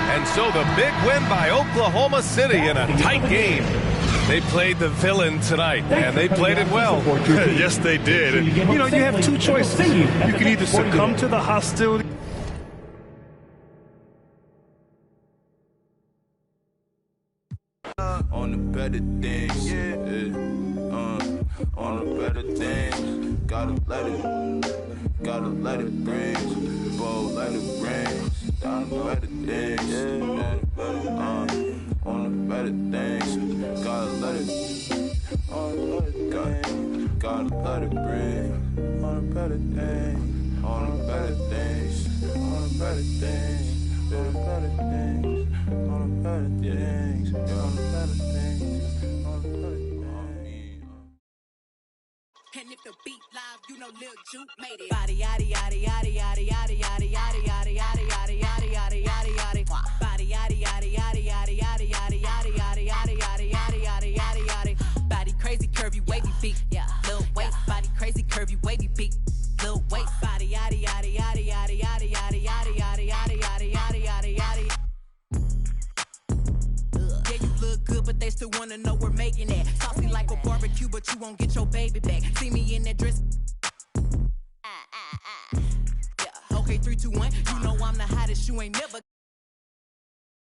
And so the big win by Oklahoma City in a tight game. They played the villain tonight, and they played it well. Yes, they did. And, you know, you have 2 choices. You can either succumb to the hostility. On the better things, on the better things, gotta let it bring, bold, let it bring, down the better things, on the better things, gotta let it, gotta let it bring, on the better things, on the better things, on the better things, on the better things, on the better things, on the better things, on the better things. And if the beat live, you know Lil Juke made it. Body yaddy yaddy yaddy yaddy yaddy yaddy yaddy yaddy yaddy yaddy yaddy yaddy yaddy yaddy. Body yaddy yaddy yaddy yaddy yaddy yaddy yaddy yaddy yaddy yaddy yaddy yaddy yaddy yaddy. Body crazy, curvy, wavy beat. Yeah, Lil waist. Body crazy, curvy, wavy beat. Lil waist. Body yaddy yaddy yaddy yaddy yaddy yaddy yaddy yaddy yaddy yaddy yaddy yaddy yaddy. Yeah, you look good, but they still wanna know we're making it. Saucy like a barbecue, but you won't get your baby back. See me in that dress. Yeah. Okay, 3, 2, 1. You know I'm the hottest. You ain't never.